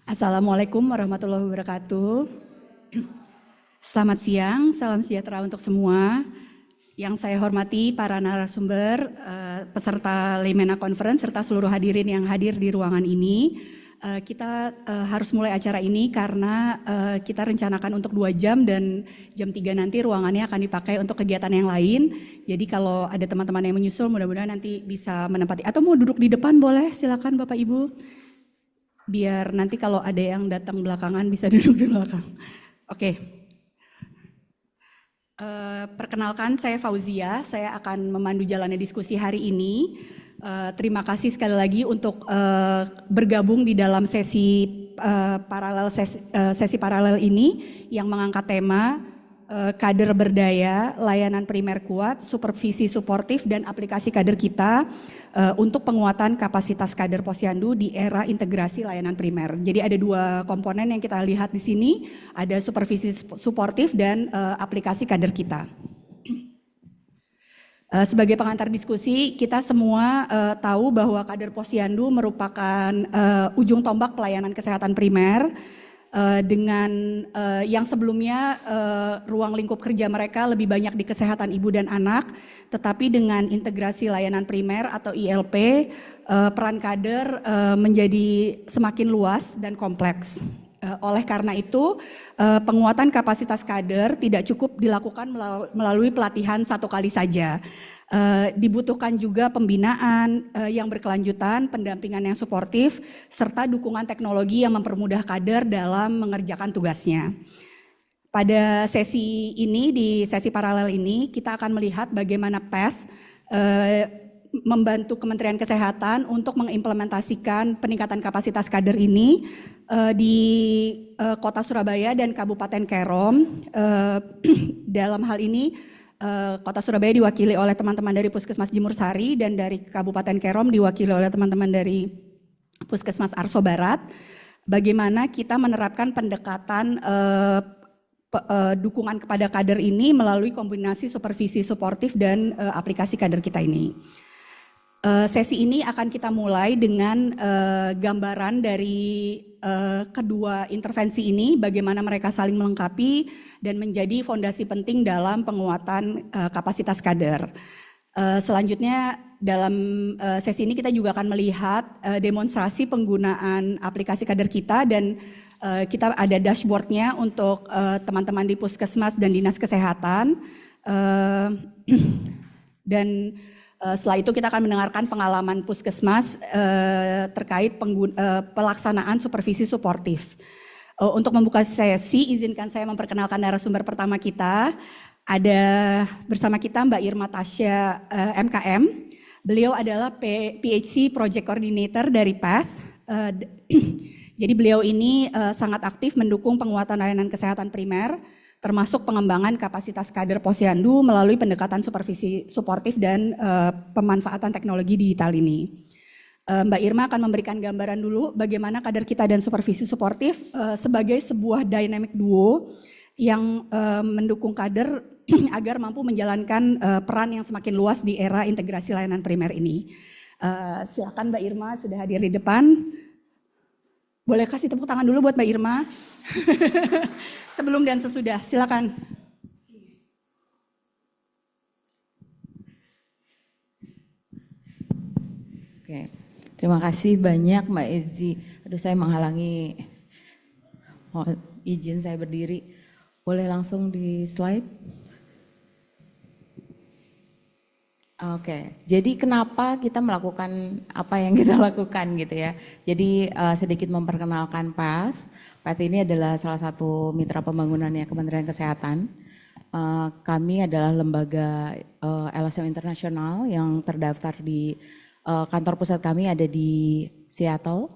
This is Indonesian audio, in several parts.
Assalamualaikum warahmatullahi wabarakatuh. Selamat siang, salam sejahtera untuk semua. Yang saya hormati para narasumber, peserta Lemena Conference, serta seluruh hadirin yang hadir di ruangan ini. Kita harus mulai acara ini karena kita rencanakan untuk 2 jam dan jam 3 nanti ruangannya akan dipakai untuk kegiatan yang lain. Jadi kalau ada teman-teman yang menyusul mudah-mudahan nanti bisa menempati. Atau mau duduk di depan boleh, silakan Bapak Ibu. Biar nanti kalau ada yang datang belakangan bisa duduk di belakang. Oke. Perkenalkan saya Fauzia, saya akan memandu jalannya diskusi hari ini. Terima kasih sekali lagi untuk bergabung di dalam sesi paralel ini yang mengangkat tema kader berdaya, layanan primer kuat, supervisi suportif dan aplikasi kader kita untuk penguatan kapasitas kader Posyandu di era integrasi layanan primer. Jadi ada 2 komponen yang kita lihat di sini, ada supervisi suportif dan aplikasi kader kita. Sebagai pengantar diskusi, kita semua tahu bahwa kader Posyandu merupakan ujung tombak pelayanan kesehatan primer. Dengan yang sebelumnya ruang lingkup kerja mereka lebih banyak di kesehatan ibu dan anak, tetapi dengan integrasi layanan primer atau ILP, peran kader menjadi semakin luas dan kompleks. Oleh karena itu, penguatan kapasitas kader tidak cukup dilakukan melalui pelatihan 1 kali saja. Dibutuhkan juga pembinaan yang berkelanjutan, pendampingan yang suportif, serta dukungan teknologi yang mempermudah kader dalam mengerjakan tugasnya. Pada sesi ini, di sesi paralel ini, kita akan melihat bagaimana PATH membantu Kementerian Kesehatan untuk mengimplementasikan peningkatan kapasitas kader ini di Kota Surabaya dan Kabupaten Kerom. Dalam hal ini, Kota Surabaya diwakili oleh teman-teman dari Puskesmas Jemur Sari dan dari Kabupaten Kerom diwakili oleh teman-teman dari Puskesmas Arso Barat. Bagaimana kita menerapkan pendekatan dukungan kepada kader ini melalui kombinasi supervisi suportif dan aplikasi kader kita ini. Sesi ini akan kita mulai dengan gambaran dari kedua intervensi ini, bagaimana mereka saling melengkapi dan menjadi fondasi penting dalam penguatan kapasitas kader. Selanjutnya dalam sesi ini kita juga akan melihat demonstrasi penggunaan aplikasi kader kita dan kita ada dashboardnya untuk teman-teman di Puskesmas dan Dinas Kesehatan. Dan setelah itu kita akan mendengarkan pengalaman Puskesmas terkait pelaksanaan supervisi suportif. Untuk membuka sesi, izinkan saya memperkenalkan narasumber pertama kita. Ada bersama kita Mbak Irma Tasya MKM. Beliau adalah PHC Project Coordinator dari PATH. Jadi beliau ini sangat aktif mendukung penguatan layanan kesehatan primer, termasuk pengembangan kapasitas kader Posyandu melalui pendekatan supervisi suportif dan pemanfaatan teknologi digital ini. Mbak Irma akan memberikan gambaran dulu bagaimana kader kita dan supervisi suportif sebagai sebuah dynamic duo yang mendukung kader agar mampu menjalankan peran yang semakin luas di era integrasi layanan primer ini. Silakan Mbak Irma, sudah hadir di depan. Boleh kasih tepuk tangan dulu buat Mbak Irma. Sebelum dan sesudah, silakan. Oke, terima kasih banyak Mbak Ezi. Aduh, saya menghalangi. Izin saya berdiri. Boleh langsung di slide? Oke, jadi kenapa kita melakukan apa yang kita lakukan gitu ya. Jadi sedikit memperkenalkan PATH. PATH ini adalah salah satu mitra pembangunannya Kementerian Kesehatan. Kami adalah lembaga LSM internasional yang terdaftar di kantor pusat kami ada di Seattle,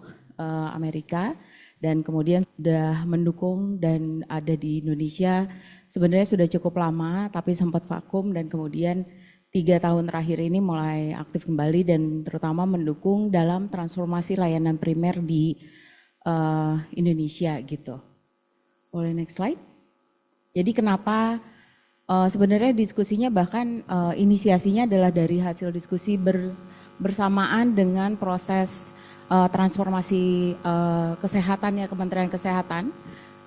Amerika. Dan kemudian sudah mendukung dan ada di Indonesia sebenarnya sudah cukup lama tapi sempat vakum dan kemudian 3 tahun terakhir ini mulai aktif kembali dan terutama mendukung dalam transformasi layanan primer di Indonesia gitu. Boleh next slide? Jadi kenapa sebenarnya diskusinya bahkan inisiasinya adalah dari hasil diskusi bersamaan dengan proses transformasi kesehatannya Kementerian Kesehatan.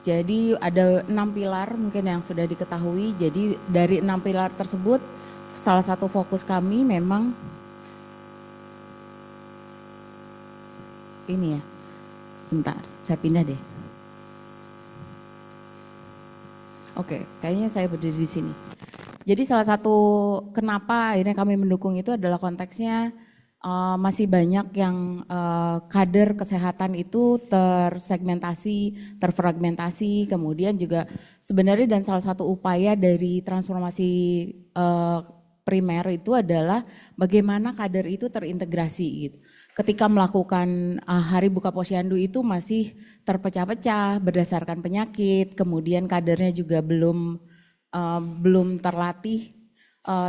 Jadi ada 6 pilar mungkin yang sudah diketahui. Jadi dari 6 pilar tersebut salah satu fokus kami memang ini ya. Sebentar, saya pindah deh. Oke, kayaknya saya berdiri di sini. Jadi salah satu kenapa akhirnya kami mendukung itu adalah konteksnya masih banyak yang kader kesehatan itu tersegmentasi, terfragmentasi, kemudian juga sebenarnya dan salah satu upaya dari transformasi primer itu adalah bagaimana kader itu terintegrasi gitu. Ketika melakukan Hari Buka Posyandu itu masih terpecah-pecah berdasarkan penyakit, kemudian kadernya juga belum terlatih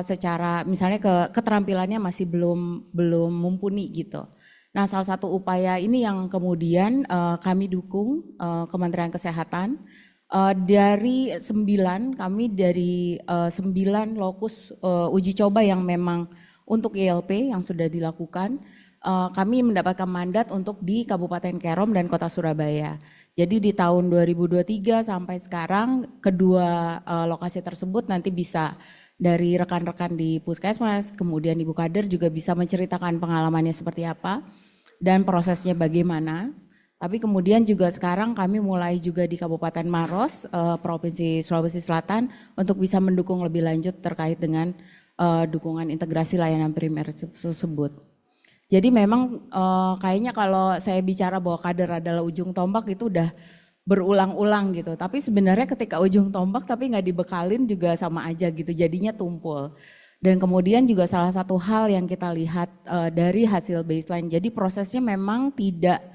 secara misalnya keterampilannya masih belum mumpuni gitu. Nah, salah satu upaya ini yang kemudian kami dukung Kementerian Kesehatan dari 9 lokus uji coba yang memang untuk ILP yang sudah dilakukan. Kami mendapatkan mandat untuk di Kabupaten Kerom dan Kota Surabaya. Jadi di tahun 2023 sampai sekarang kedua lokasi tersebut nanti bisa dari rekan-rekan di Puskesmas, kemudian Ibu Kader juga bisa menceritakan pengalamannya seperti apa dan prosesnya bagaimana. Tapi kemudian juga sekarang kami mulai juga di Kabupaten Maros, Provinsi Sulawesi Selatan untuk bisa mendukung lebih lanjut terkait dengan dukungan integrasi layanan primer tersebut. Jadi memang kayaknya kalau saya bicara bahwa kader adalah ujung tombak itu udah berulang-ulang gitu. Tapi sebenarnya ketika ujung tombak tapi nggak dibekalin juga sama aja gitu, jadinya tumpul. Dan kemudian juga salah satu hal yang kita lihat dari hasil baseline, jadi prosesnya memang tidak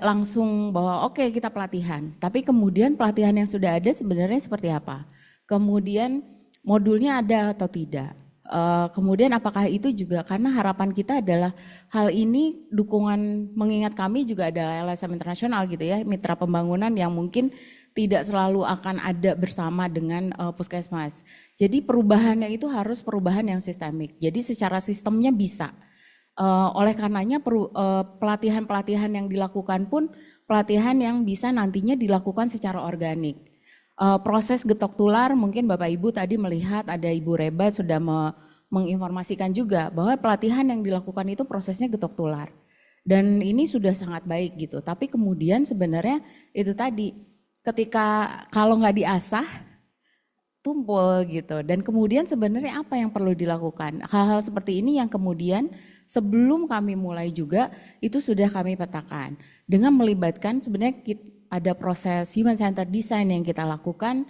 langsung bahwa oke, kita pelatihan. Tapi kemudian pelatihan yang sudah ada sebenarnya seperti apa? Kemudian modulnya ada atau tidak? Kemudian apakah itu juga karena harapan kita adalah hal ini dukungan mengingat kami juga adalah LSM internasional gitu ya, mitra pembangunan yang mungkin tidak selalu akan ada bersama dengan Puskesmas. Jadi perubahannya itu harus perubahan yang sistemik. Jadi secara sistemnya bisa. Oleh karenanya pelatihan-pelatihan yang dilakukan pun pelatihan yang bisa nantinya dilakukan secara organik. Proses getok tular mungkin Bapak Ibu tadi melihat ada Ibu Reba sudah menginformasikan juga bahwa pelatihan yang dilakukan itu prosesnya getok tular. Dan ini sudah sangat baik gitu. Tapi kemudian sebenarnya itu tadi ketika kalau nggak diasah tumpul gitu. Dan kemudian sebenarnya apa yang perlu dilakukan? Hal-hal seperti ini yang kemudian sebelum kami mulai juga itu sudah kami petakan. Dengan melibatkan sebenarnya ada proses human centered design yang kita lakukan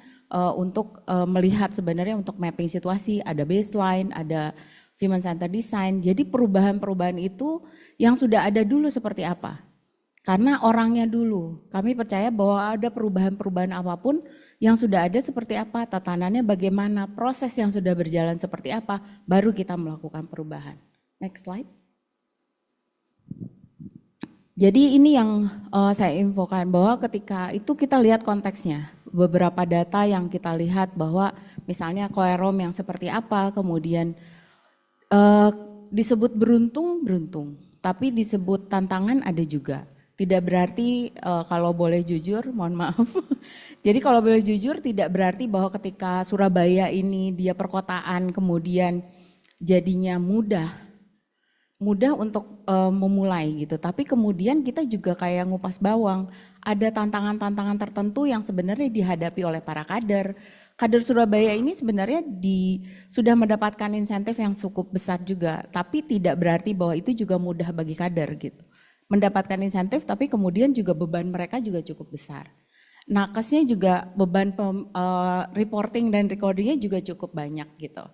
untuk melihat sebenarnya untuk mapping situasi, ada baseline, ada human centered design. Jadi perubahan-perubahan itu yang sudah ada dulu seperti apa? Karena orangnya dulu. Kami percaya bahwa ada perubahan-perubahan apapun yang sudah ada seperti apa, tatanannya bagaimana, proses yang sudah berjalan seperti apa, baru kita melakukan perubahan. Next slide. Jadi ini yang saya infokan bahwa ketika itu kita lihat konteksnya. Beberapa data yang kita lihat bahwa misalnya Koerom yang seperti apa, kemudian disebut beruntung, tapi disebut tantangan ada juga. Tidak berarti kalau boleh jujur, mohon maaf. Jadi kalau boleh jujur tidak berarti bahwa ketika Surabaya ini dia perkotaan kemudian jadinya mudah untuk memulai gitu. Tapi kemudian kita juga kayak ngupas bawang, ada tantangan-tantangan tertentu yang sebenarnya dihadapi oleh para kader. Kader Surabaya ini sebenarnya sudah mendapatkan insentif yang cukup besar juga, tapi tidak berarti bahwa itu juga mudah bagi kader gitu. Mendapatkan insentif tapi kemudian juga beban mereka juga cukup besar. Nakesnya juga beban reporting dan recordingnya juga cukup banyak gitu.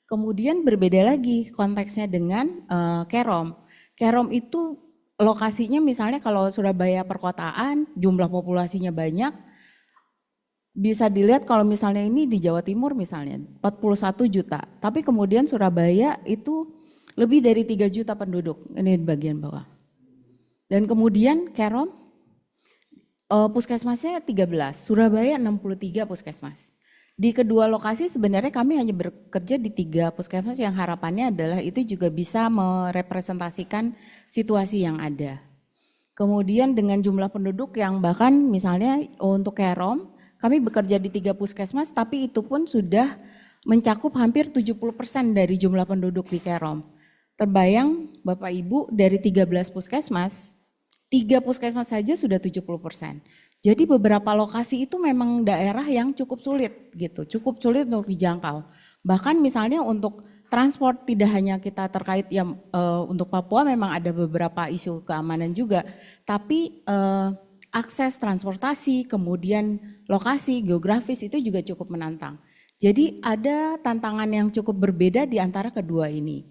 Kemudian berbeda lagi konteksnya dengan Kerom. Kerom itu lokasinya misalnya kalau Surabaya perkotaan, jumlah populasinya banyak, bisa dilihat kalau misalnya ini di Jawa Timur misalnya 41 juta, tapi kemudian Surabaya itu lebih dari 3 juta penduduk, ini di bagian bawah. Dan kemudian Kerom puskesmasnya 13, Surabaya 63 puskesmas. Di kedua lokasi sebenarnya kami hanya bekerja di 3 puskesmas yang harapannya adalah itu juga bisa merepresentasikan situasi yang ada. Kemudian dengan jumlah penduduk yang bahkan misalnya untuk Kerom, kami bekerja di 3 puskesmas tapi itu pun sudah mencakup hampir 70% dari jumlah penduduk di Kerom. Terbayang Bapak Ibu dari 13 puskesmas, 3 puskesmas saja sudah 70%. Jadi beberapa lokasi itu memang daerah yang cukup sulit gitu, cukup sulit untuk dijangkau. Bahkan misalnya untuk transport tidak hanya kita terkait yang untuk Papua memang ada beberapa isu keamanan juga, tapi akses transportasi, kemudian lokasi geografis itu juga cukup menantang. Jadi ada tantangan yang cukup berbeda di antara kedua ini.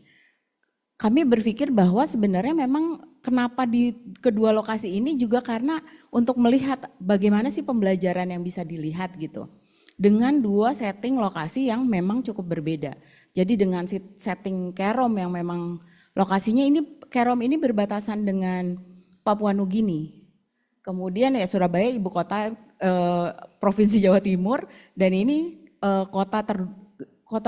Kami berpikir bahwa sebenarnya memang kenapa di kedua lokasi ini juga karena untuk melihat bagaimana sih pembelajaran yang bisa dilihat gitu. Dengan 2 setting lokasi yang memang cukup berbeda. Jadi dengan setting Kerom yang memang lokasinya ini, Kerom ini berbatasan dengan Papua Nugini. Kemudian ya Surabaya ibu kota Provinsi Jawa Timur dan ini kota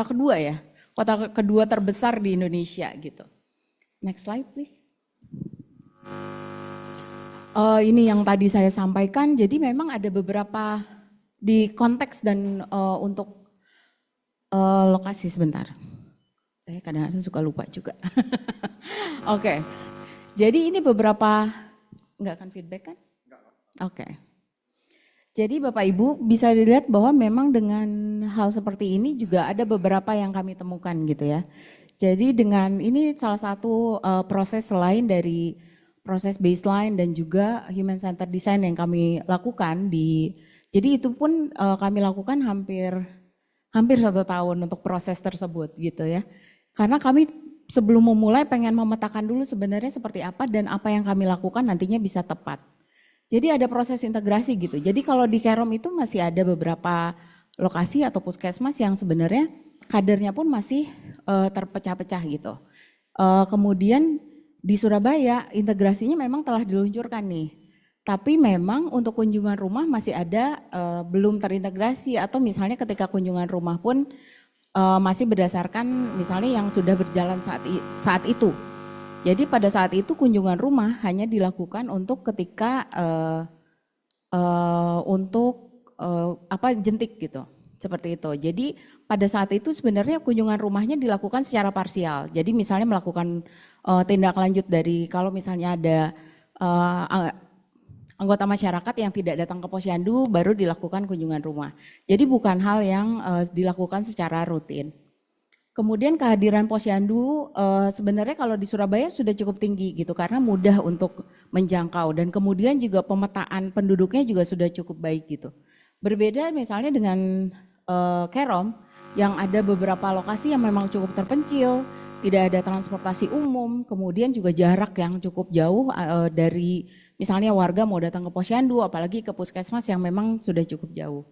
kedua ya, kota kedua terbesar di Indonesia gitu. Next slide please. Ini yang tadi saya sampaikan, jadi memang ada beberapa di konteks dan untuk lokasi sebentar. Saya kadang-kadang suka lupa juga. Oke, jadi ini beberapa, enggak akan feedback kan? Oke. Jadi Bapak Ibu bisa dilihat bahwa memang dengan hal seperti ini juga ada beberapa yang kami temukan gitu ya. Jadi dengan ini salah satu proses selain dari proses baseline dan juga human centered design yang kami lakukan jadi itu pun kami lakukan hampir 1 tahun untuk proses tersebut gitu ya. Karena kami sebelum memulai pengen memetakan dulu sebenarnya seperti apa dan apa yang kami lakukan nantinya bisa tepat. Jadi ada proses integrasi gitu. Jadi kalau di Kerom itu masih ada beberapa lokasi atau puskesmas yang sebenarnya kadernya pun masih terpecah-pecah gitu. Kemudian di Surabaya integrasinya memang telah diluncurkan nih. Tapi memang untuk kunjungan rumah masih ada belum terintegrasi atau misalnya ketika kunjungan rumah pun masih berdasarkan misalnya yang sudah berjalan saat itu. Jadi pada saat itu kunjungan rumah hanya dilakukan untuk ketika jentik gitu. Seperti itu. Jadi pada saat itu sebenarnya kunjungan rumahnya dilakukan secara parsial. Jadi misalnya melakukan tindak lanjut dari kalau misalnya ada anggota masyarakat yang tidak datang ke posyandu baru dilakukan kunjungan rumah. Jadi bukan hal yang dilakukan secara rutin. Kemudian kehadiran posyandu sebenarnya kalau di Surabaya sudah cukup tinggi gitu karena mudah untuk menjangkau dan kemudian juga pemetaan penduduknya juga sudah cukup baik gitu. Berbeda misalnya dengan Kerom yang ada beberapa lokasi yang memang cukup terpencil, tidak ada transportasi umum, kemudian juga jarak yang cukup jauh dari misalnya warga mau datang ke posyandu apalagi ke puskesmas yang memang sudah cukup jauh.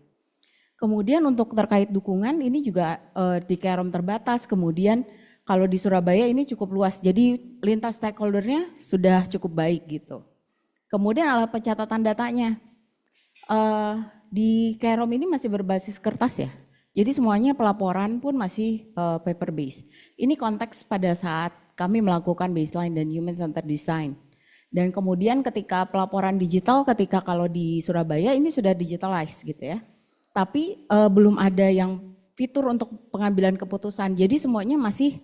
Kemudian untuk terkait dukungan ini juga di Kerom terbatas, kemudian kalau di Surabaya ini cukup luas, jadi lintas stakeholdernya sudah cukup baik gitu. Kemudian alat pencatatan datanya, di Kerom ini masih berbasis kertas ya, jadi semuanya pelaporan pun masih paper based. Ini konteks pada saat kami melakukan baseline dan human centered design. Dan kemudian ketika pelaporan digital, ketika kalau di Surabaya ini sudah digitalized gitu ya. Tapi belum ada yang fitur untuk pengambilan keputusan. Jadi semuanya masih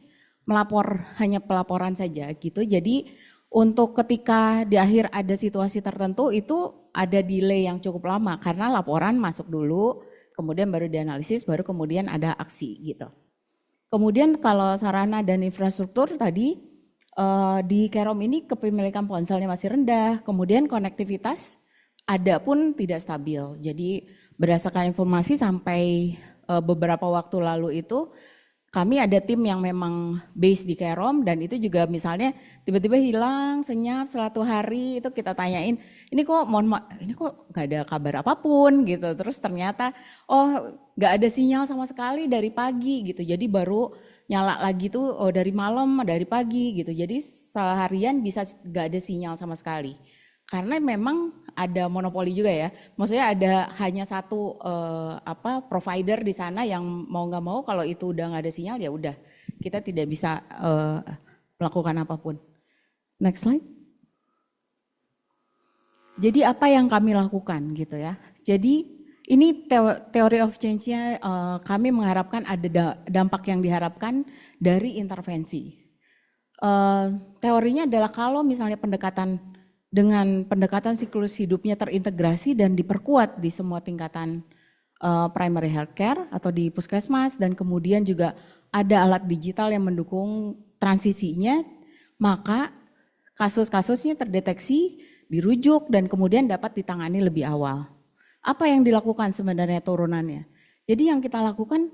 hanya pelaporan saja gitu. Jadi untuk ketika di akhir ada situasi tertentu itu ada delay yang cukup lama karena laporan masuk dulu, kemudian baru dianalisis, baru kemudian ada aksi gitu. Kemudian kalau sarana dan infrastruktur tadi di Kerom ini kepemilikan ponselnya masih rendah, kemudian konektivitas ada pun tidak stabil. Jadi berdasarkan informasi sampai beberapa waktu lalu itu kami ada tim yang memang base di Kerom dan itu juga misalnya tiba-tiba hilang, senyap, selatu hari itu kita tanyain, ini kok nggak ada kabar apapun gitu. Terus ternyata nggak ada sinyal sama sekali dari pagi gitu. Jadi baru nyala lagi tuh dari malam, dari pagi gitu. Jadi seharian bisa nggak ada sinyal sama sekali. Karena memang ada monopoli juga ya. Maksudnya ada hanya satu provider di sana yang mau nggak mau kalau itu udah nggak ada sinyal ya udah kita tidak bisa melakukan apapun. Next slide. Jadi apa yang kami lakukan gitu ya. Jadi ini teori of change-nya kami mengharapkan ada dampak yang diharapkan dari intervensi. Teorinya adalah kalau misalnya dengan pendekatan siklus hidupnya terintegrasi dan diperkuat di semua tingkatan primary healthcare atau di puskesmas dan kemudian juga ada alat digital yang mendukung transisinya, maka kasus-kasusnya terdeteksi, dirujuk dan kemudian dapat ditangani lebih awal. Apa yang dilakukan sebenarnya turunannya? Jadi yang kita lakukan,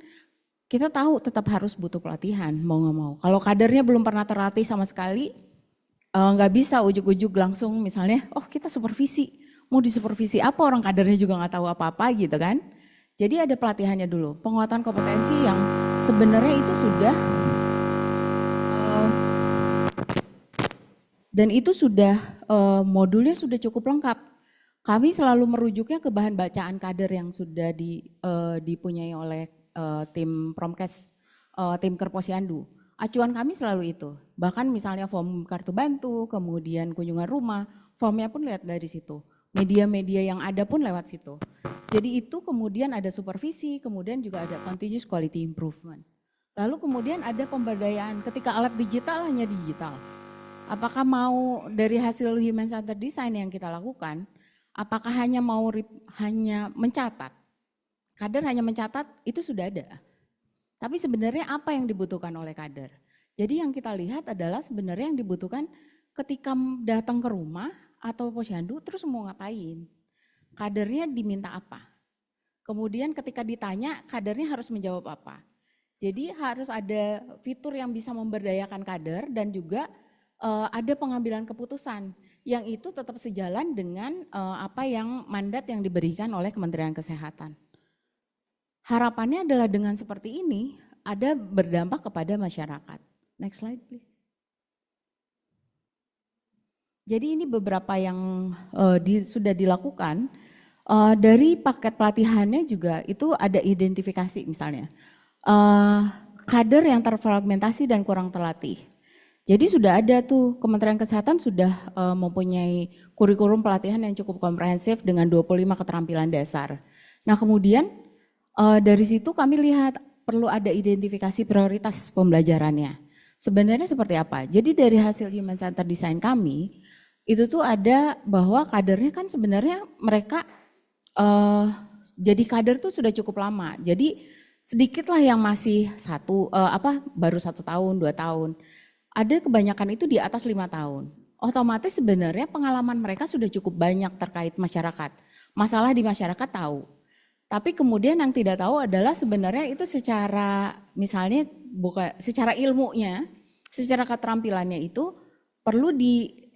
kita tahu tetap harus butuh pelatihan, mau nggak mau. Kalau kadernya belum pernah terlatih sama sekali, nggak bisa ujuk-ujuk langsung misalnya, oh kita supervisi, mau disupervisi apa orang kadernya juga nggak tahu apa-apa gitu kan. Jadi ada pelatihannya dulu, penguatan kompetensi yang sebenarnya itu sudah, dan itu sudah modulnya sudah cukup lengkap. Kami selalu merujuknya ke bahan bacaan kader yang sudah dipunyai oleh tim Promkes, tim Kerposyandu. Acuan kami selalu itu, bahkan misalnya form kartu bantu, kemudian kunjungan rumah, formnya pun lihat dari situ. Media-media yang ada pun lewat situ. Jadi itu kemudian ada supervisi, kemudian juga ada continuous quality improvement. Lalu kemudian ada pemberdayaan ketika alat digital hanya digital. Apakah mau dari hasil human centered design yang kita lakukan, apakah hanya mencatat? Kader hanya mencatat itu sudah ada. Tapi sebenarnya apa yang dibutuhkan oleh kader? Jadi yang kita lihat adalah sebenarnya yang dibutuhkan ketika datang ke rumah atau posyandu terus mau ngapain? Kadernya diminta apa? Kemudian ketika ditanya kadernya harus menjawab apa? Jadi harus ada fitur yang bisa memberdayakan kader dan juga ada pengambilan keputusan yang itu tetap sejalan dengan apa yang mandat yang diberikan oleh Kementerian Kesehatan. Harapannya adalah dengan seperti ini ada berdampak kepada masyarakat. Next slide please. Jadi ini beberapa yang sudah dilakukan. Dari paket pelatihannya juga itu ada identifikasi misalnya. Kader yang terfragmentasi dan kurang terlatih. Jadi sudah ada tuh Kementerian Kesehatan sudah mempunyai kurikulum pelatihan yang cukup komprehensif dengan 25 keterampilan dasar. Nah kemudian dari situ kami lihat perlu ada identifikasi prioritas pembelajarannya. Sebenarnya seperti apa? Jadi dari hasil human centered design kami, itu tuh ada bahwa kadernya kan sebenarnya mereka jadi kader tuh sudah cukup lama. Jadi sedikitlah yang masih baru 1 tahun, 2 tahun. Ada kebanyakan itu di atas 5 tahun. Otomatis sebenarnya pengalaman mereka sudah cukup banyak terkait masyarakat. Masalah di masyarakat tahu. Tapi kemudian yang tidak tahu adalah sebenarnya itu secara misalnya secara ilmunya, secara keterampilannya itu perlu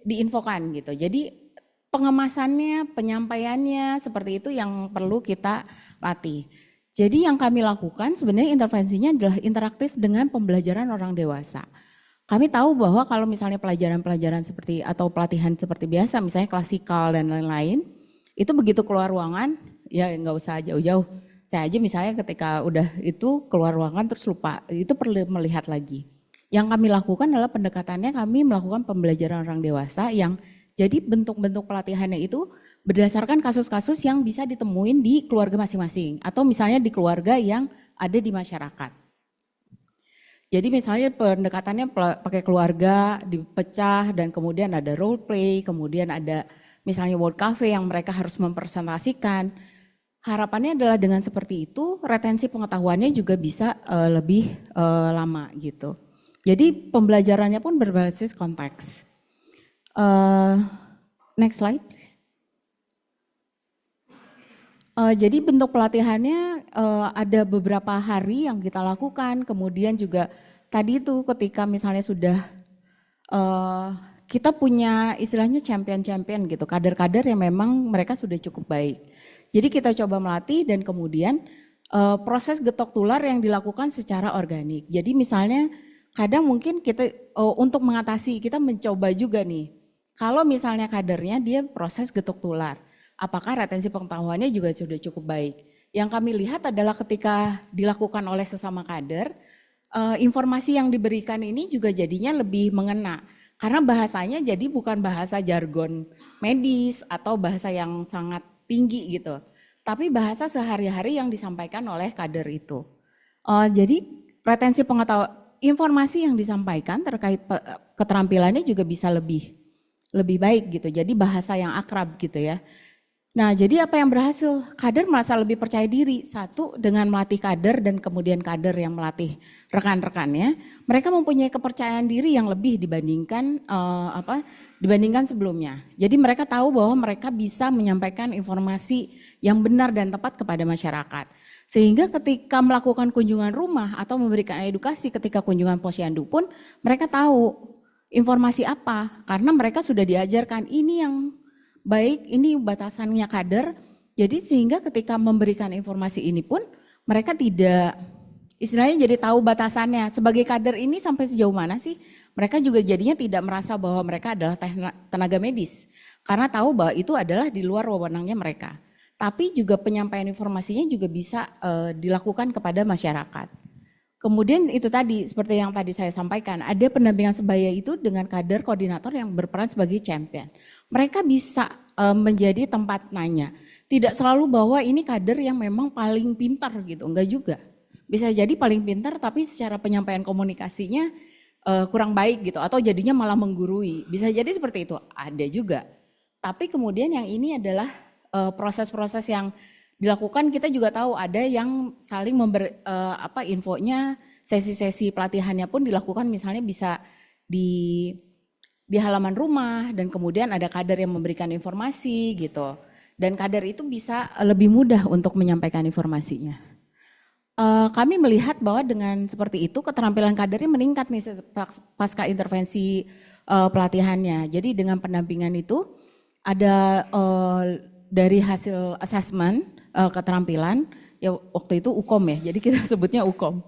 diinfokan gitu. Jadi pengemasannya, penyampaiannya seperti itu yang perlu kita latih. Jadi yang kami lakukan sebenarnya intervensinya adalah interaktif dengan pembelajaran orang dewasa. Kami tahu bahwa kalau misalnya pelajaran-pelajaran seperti atau pelatihan seperti biasa misalnya klasikal dan lain-lain, itu begitu keluar ruangan ya nggak usah jauh-jauh. Saya aja misalnya ketika udah itu keluar ruangan terus lupa, itu perlu melihat lagi. Yang kami lakukan adalah pendekatannya kami melakukan pembelajaran orang dewasa yang jadi bentuk-bentuk pelatihannya itu berdasarkan kasus-kasus yang bisa ditemuin di keluarga masing-masing atau misalnya di keluarga yang ada di masyarakat. Jadi misalnya pendekatannya pakai keluarga dipecah dan kemudian ada role play, kemudian ada misalnya word cafe yang mereka harus mempresentasikan. Harapannya adalah dengan seperti itu retensi pengetahuannya juga bisa lebih lama gitu. Jadi pembelajarannya pun berbasis konteks. Next slide please. Jadi bentuk pelatihannya ada beberapa hari yang kita lakukan, kemudian juga tadi itu ketika misalnya sudah kita punya istilahnya champion-champion gitu, kader-kader yang memang mereka sudah cukup baik. Jadi kita coba melatih dan kemudian proses getok tular yang dilakukan secara organik. Jadi misalnya kadang mungkin kita untuk mengatasi kita mencoba juga nih, Kalau misalnya kadernya dia proses getuk tular, apakah retensi pengetahuannya juga sudah cukup baik? Yang kami lihat adalah ketika dilakukan oleh sesama kader, informasi yang diberikan ini juga jadinya lebih mengena. Karena bahasanya jadi bukan bahasa jargon medis atau bahasa yang sangat tinggi gitu. Tapi bahasa sehari-hari yang disampaikan oleh kader itu. Jadi retensi pengetahuan, informasi yang disampaikan terkait keterampilannya juga bisa lebih baik gitu. Jadi bahasa yang akrab gitu ya. Nah, jadi apa yang berhasil? Kader merasa lebih percaya diri. Satu, dengan melatih kader dan kemudian kader yang melatih rekan-rekannya, mereka mempunyai kepercayaan diri yang lebih dibandingkan sebelumnya. Jadi mereka tahu bahwa mereka bisa menyampaikan informasi yang benar dan tepat kepada masyarakat. Sehingga ketika melakukan kunjungan rumah atau memberikan edukasi ketika kunjungan posyandu pun mereka tahu informasi apa, karena mereka sudah diajarkan ini yang baik, ini batasannya kader. Jadi sehingga ketika memberikan informasi ini pun mereka tidak, istilahnya jadi tahu batasannya. Sebagai kader ini sampai sejauh mana sih? Mereka juga jadinya tidak merasa bahwa mereka adalah tenaga medis. Karena tahu bahwa itu adalah di luar wewenangnya mereka. Tapi juga penyampaian informasinya juga bisa dilakukan kepada masyarakat. Kemudian itu tadi, seperti yang tadi saya sampaikan, ada pendampingan sebaya itu dengan kader koordinator yang berperan sebagai champion. Mereka bisa menjadi tempat nanya. Tidak selalu bahwa ini kader yang memang paling pintar gitu, enggak juga. Bisa jadi paling pintar tapi secara penyampaian komunikasinya kurang baik gitu, atau jadinya malah menggurui. Bisa jadi seperti itu, ada juga. Tapi kemudian yang ini adalah proses-proses yang dilakukan. Kita juga tahu ada yang saling infonya, sesi-sesi pelatihannya pun dilakukan misalnya bisa di halaman rumah, dan kemudian ada kader yang memberikan informasi gitu. Dan kader itu bisa lebih mudah untuk menyampaikan informasinya. Kami melihat bahwa dengan seperti itu keterampilan kadernya meningkat nih pasca intervensi pelatihannya. Jadi dengan pendampingan itu ada dari hasil assessment keterampilan, ya waktu itu UKOM ya, jadi kita sebutnya UKOM.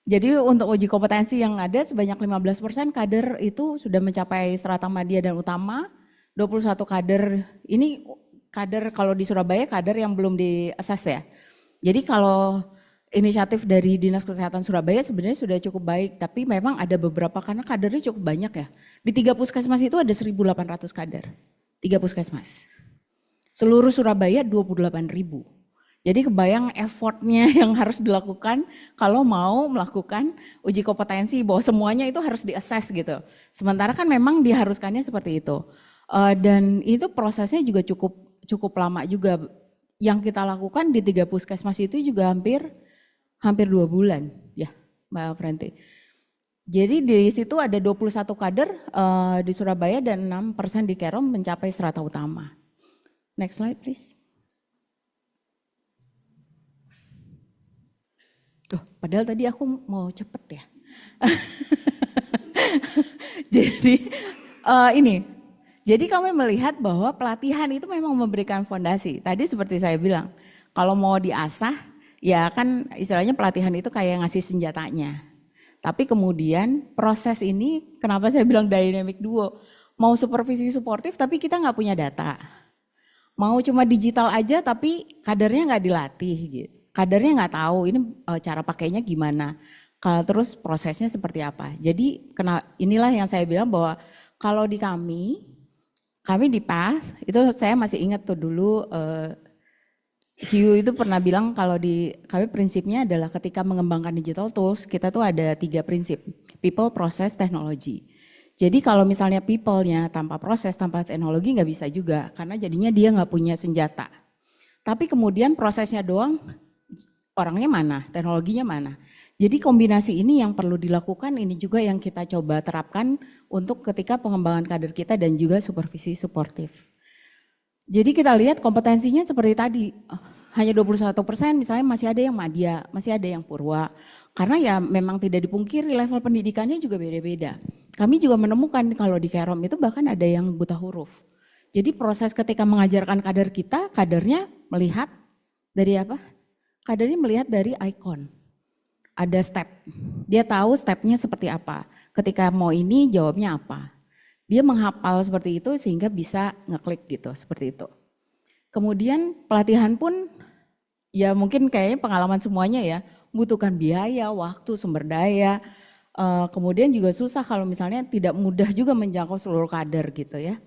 Jadi untuk uji kompetensi yang ada sebanyak 15% kader itu sudah mencapai strata madya dan utama, 21 kader, ini kader kalau di Surabaya kader yang belum di-assess ya. Jadi kalau inisiatif dari Dinas Kesehatan Surabaya sebenarnya sudah cukup baik, tapi memang ada beberapa karena kadernya cukup banyak ya. Di 3 puskesmas itu ada 1.800 kader, 3 puskesmas. Seluruh Surabaya 28.000. Jadi kebayang effortnya yang harus dilakukan kalau mau melakukan uji kompetensi bahwa semuanya itu harus di-assess gitu. Sementara kan memang diharuskannya seperti itu. Dan itu prosesnya juga cukup lama juga. Yang kita lakukan di 3 puskesmas itu juga hampir 2 bulan ya Mbak Frenti. Jadi di situ ada 21 kader di Surabaya dan 6% di Kerom mencapai strata utama. Next slide please. Tuh, padahal tadi aku mau cepet ya. Jadi jadi kami melihat bahwa pelatihan itu memang memberikan fondasi. Tadi seperti saya bilang, kalau mau diasah, ya kan istilahnya pelatihan itu kayak ngasih senjatanya. Tapi kemudian proses ini, kenapa saya bilang dynamic duo? Mau supervisi suportif tapi kita nggak punya data. Mau cuma digital aja tapi kadernya nggak dilatih gitu. Kadernya nggak tahu ini cara pakainya gimana, terus prosesnya seperti apa. Jadi inilah yang saya bilang bahwa kalau di kami di PATH, itu saya masih ingat tuh dulu Hugh itu pernah bilang kalau di kami prinsipnya adalah ketika mengembangkan digital tools, kita tuh ada 3 prinsip, people, process, technology. Jadi kalau misalnya people-nya tanpa proses, tanpa teknologi nggak bisa juga, karena jadinya dia nggak punya senjata. Tapi kemudian prosesnya doang, orangnya mana, teknologinya mana. Jadi kombinasi ini yang perlu dilakukan, ini juga yang kita coba terapkan untuk ketika pengembangan kader kita dan juga supervisi suportif. Jadi kita lihat kompetensinya seperti tadi, hanya 21% misalnya masih ada yang madya, masih ada yang purwa. Karena ya memang tidak dipungkiri level pendidikannya juga beda-beda. Kami juga menemukan kalau di Kerom itu bahkan ada yang buta huruf. Jadi proses ketika mengajarkan kader kita, kadernya melihat dari apa? Kadernya melihat dari ikon. Ada step, dia tahu stepnya seperti apa. Ketika mau ini jawabnya apa. dia menghafal seperti itu sehingga bisa ngeklik gitu, seperti itu. Kemudian pelatihan pun ya mungkin kayaknya pengalaman semuanya ya, membutuhkan biaya, waktu, sumber daya. Kemudian juga susah kalau misalnya tidak mudah juga menjangkau seluruh kader gitu ya.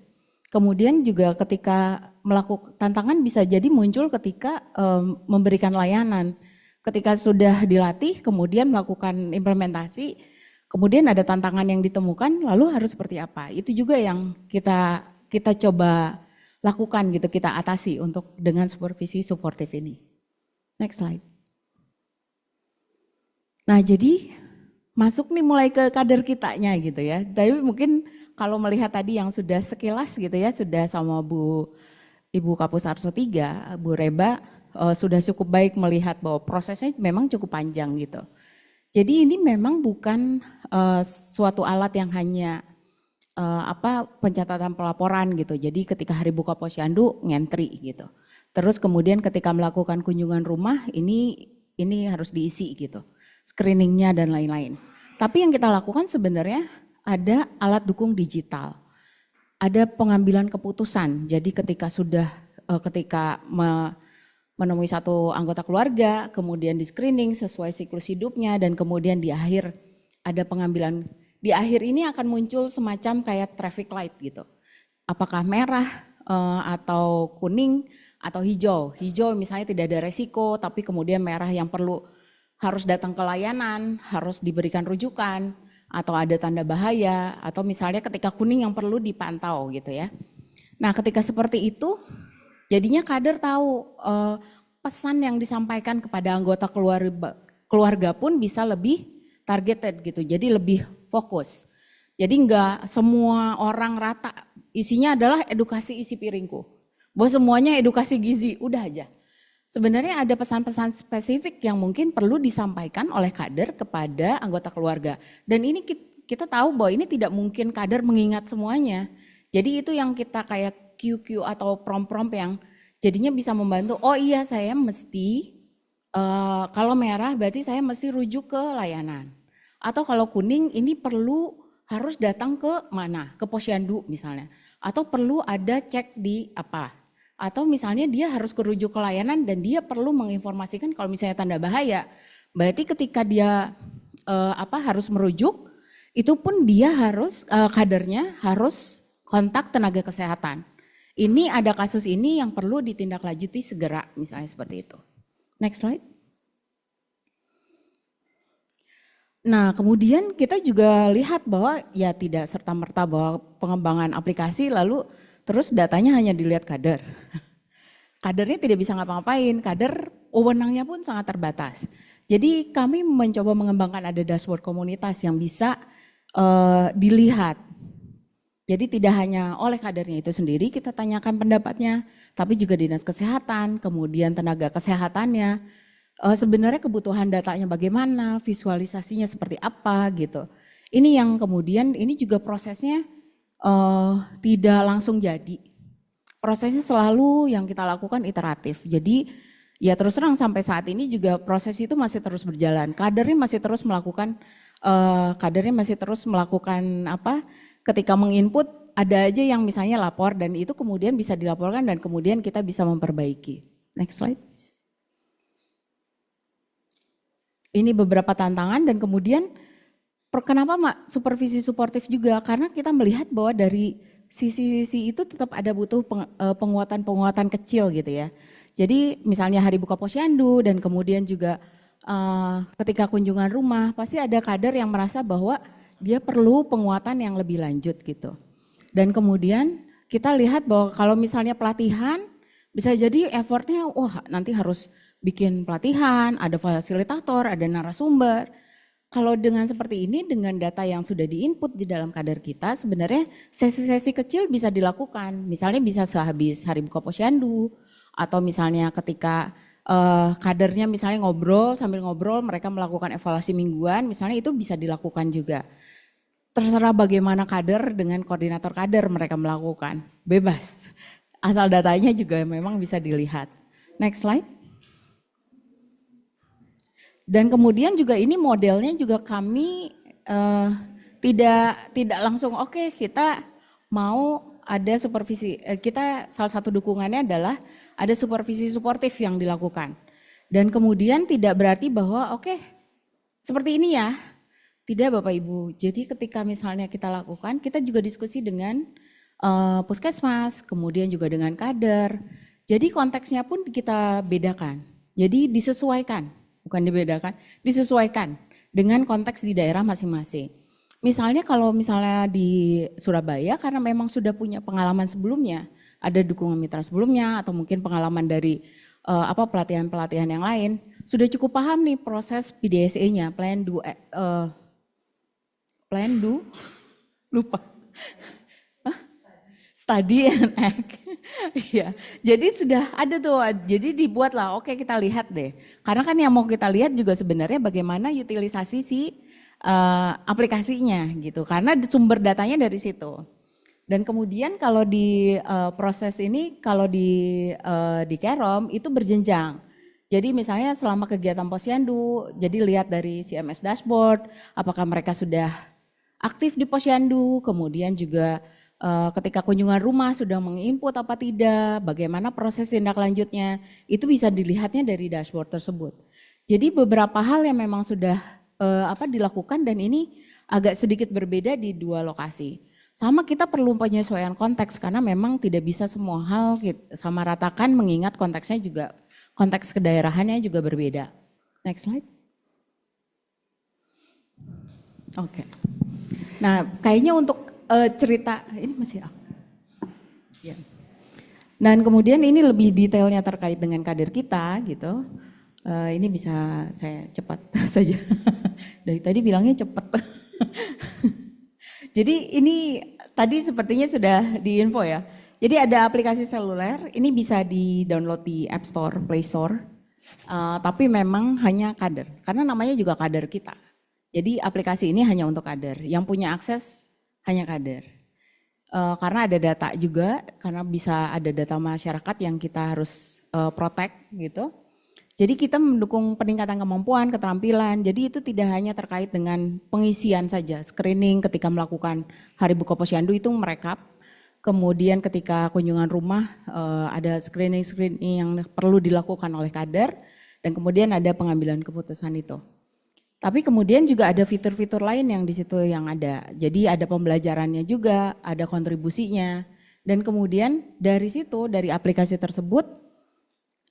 Kemudian juga ketika melakukan tantangan bisa jadi muncul ketika memberikan layanan. Ketika sudah dilatih, kemudian melakukan implementasi, kemudian ada tantangan yang ditemukan, lalu harus seperti apa? Itu juga yang kita coba lakukan gitu, kita atasi untuk dengan supervisi suportif ini. Next slide. Nah jadi masuk nih mulai ke kader kitanya gitu ya. Tapi mungkin kalau melihat tadi yang sudah sekilas gitu ya, sudah sama Ibu Kapus Arso 3, Bu Reba, sudah cukup baik melihat bahwa prosesnya memang cukup panjang gitu. Jadi ini memang bukan suatu alat yang hanya pencatatan pelaporan gitu. Jadi ketika Hari Buka Posyandu ngentri gitu. Terus kemudian ketika melakukan kunjungan rumah ini harus diisi gitu. Screeningnya dan lain-lain. Tapi yang kita lakukan sebenarnya ada alat dukung digital. Ada pengambilan keputusan. Jadi ketika menemui satu anggota keluarga, kemudian di screening sesuai siklus hidupnya, dan kemudian di akhir ada pengambilan. Di akhir ini akan muncul semacam kayak traffic light gitu. Apakah merah atau kuning atau hijau. Hijau misalnya tidak ada resiko, tapi kemudian merah yang perlu harus datang ke layanan, harus diberikan rujukan, atau ada tanda bahaya, atau misalnya ketika kuning yang perlu dipantau gitu ya. Nah ketika seperti itu, jadinya kader tahu pesan yang disampaikan kepada anggota keluarga pun bisa lebih targeted gitu, jadi lebih fokus. Jadi enggak semua orang rata, isinya adalah edukasi isi piringku. Bahwa semuanya edukasi gizi, udah aja. Sebenarnya ada pesan-pesan spesifik yang mungkin perlu disampaikan oleh kader kepada anggota keluarga. Dan ini kita tahu bahwa ini tidak mungkin kader mengingat semuanya. Jadi itu yang kita kayak QQ atau prompt-prompt yang jadinya bisa membantu, oh iya saya mesti, kalau merah berarti saya mesti rujuk ke layanan. Atau kalau kuning ini harus datang ke mana, ke posyandu misalnya. Atau perlu ada cek di apa. Atau misalnya dia harus kerujuk ke layanan dan dia perlu menginformasikan kalau misalnya tanda bahaya. Berarti ketika dia harus merujuk, itu pun dia harus, kadernya harus kontak tenaga kesehatan. Ini ada kasus ini yang perlu ditindaklanjuti segera, misalnya seperti itu. Next slide. Nah kemudian kita juga lihat bahwa ya tidak serta-merta bahwa pengembangan aplikasi lalu terus datanya hanya dilihat kader. Kadernya tidak bisa ngapa-ngapain, kader wewenangnya pun sangat terbatas. Jadi kami mencoba mengembangkan ada dashboard komunitas yang bisa dilihat. Jadi tidak hanya oleh kadernya itu sendiri kita tanyakan pendapatnya, tapi juga dinas kesehatan, kemudian tenaga kesehatannya. Sebenarnya kebutuhan datanya bagaimana, visualisasinya seperti apa gitu. Ini yang kemudian ini juga prosesnya tidak langsung jadi. Prosesnya selalu yang kita lakukan iteratif. Jadi ya terus terang sampai saat ini juga proses itu masih terus berjalan. Kadernya masih terus melakukan ketika menginput ada aja yang misalnya lapor dan itu kemudian bisa dilaporkan dan kemudian kita bisa memperbaiki. Next slide. Ini beberapa tantangan dan kemudian kenapa supervisi suportif juga? Karena kita melihat bahwa dari sisi-sisi itu tetap ada butuh penguatan-penguatan kecil gitu ya. Jadi misalnya Hari Buka Posyandu dan kemudian juga ketika kunjungan rumah pasti ada kader yang merasa bahwa dia perlu penguatan yang lebih lanjut gitu. Dan kemudian kita lihat bahwa kalau misalnya pelatihan bisa jadi effortnya nanti harus bikin pelatihan, ada fasilitator, ada narasumber. Kalau dengan seperti ini, dengan data yang sudah diinput di dalam kader kita, sebenarnya sesi-sesi kecil bisa dilakukan. Misalnya bisa sehabis Hari Buka Posyandu, atau misalnya ketika kadernya misalnya sambil ngobrol mereka melakukan evaluasi mingguan, misalnya itu bisa dilakukan juga. Terserah bagaimana kader dengan koordinator kader mereka melakukan, bebas. Asal datanya juga memang bisa dilihat. Next slide. Dan kemudian juga ini modelnya juga kami tidak langsung kita mau ada supervisi, kita salah satu dukungannya adalah ada supervisi suportif yang dilakukan. Dan kemudian tidak berarti bahwa oke, seperti ini ya. Tidak Bapak Ibu, jadi ketika misalnya kita lakukan, kita juga diskusi dengan puskesmas, kemudian juga dengan kader. Jadi konteksnya pun kita bedakan. Jadi disesuaikan, bukan dibedakan, disesuaikan dengan konteks di daerah masing-masing. Misalnya kalau misalnya di Surabaya karena memang sudah punya pengalaman sebelumnya, ada dukungan mitra sebelumnya atau mungkin pengalaman dari pelatihan-pelatihan yang lain, sudah cukup paham nih proses PDSE-nya, lupa. Study and act. Iya. Jadi sudah ada tuh. Jadi dibuatlah, oke kita lihat deh. Karena kan yang mau kita lihat juga sebenarnya bagaimana utilisasi si aplikasinya gitu. Karena sumber datanya dari situ. Dan kemudian kalau di proses ini, kalau di Kerom itu berjenjang. Jadi misalnya selama kegiatan Posyandu, jadi lihat dari CMS dashboard, apakah mereka sudah aktif di Posyandu, kemudian juga ketika kunjungan rumah sudah menginput apa tidak, bagaimana proses tindak lanjutnya, itu bisa dilihatnya dari dashboard tersebut. Jadi beberapa hal yang memang sudah dilakukan dan ini agak sedikit berbeda di dua lokasi. Sama kita perlu penyesuaian konteks karena memang tidak bisa semua hal sama ratakan mengingat konteksnya juga, konteks kedaerahannya juga berbeda. Next slide. Oke. Nah kayaknya untuk cerita, ini masih ya. Dan kemudian ini lebih detailnya terkait dengan kader kita gitu. Ini bisa saya cepat saja. Dari tadi bilangnya cepat. Jadi ini tadi sepertinya sudah diinfo ya. Jadi ada aplikasi seluler, ini bisa di-download di App Store, Play Store. Tapi memang hanya kader, karena namanya juga kader kita. Jadi aplikasi ini hanya untuk kader, yang punya akses hanya kader. Karena ada data juga, karena bisa ada data masyarakat yang kita harus protect gitu. Jadi kita mendukung peningkatan kemampuan, keterampilan, jadi itu tidak hanya terkait dengan pengisian saja, screening ketika melakukan Hari Buka Posyandu itu merekap, kemudian ketika kunjungan rumah ada screening yang perlu dilakukan oleh kader, dan kemudian ada pengambilan keputusan itu. Tapi kemudian juga ada fitur-fitur lain yang di situ yang ada, jadi ada pembelajarannya juga, ada kontribusinya, dan kemudian dari situ, dari aplikasi tersebut,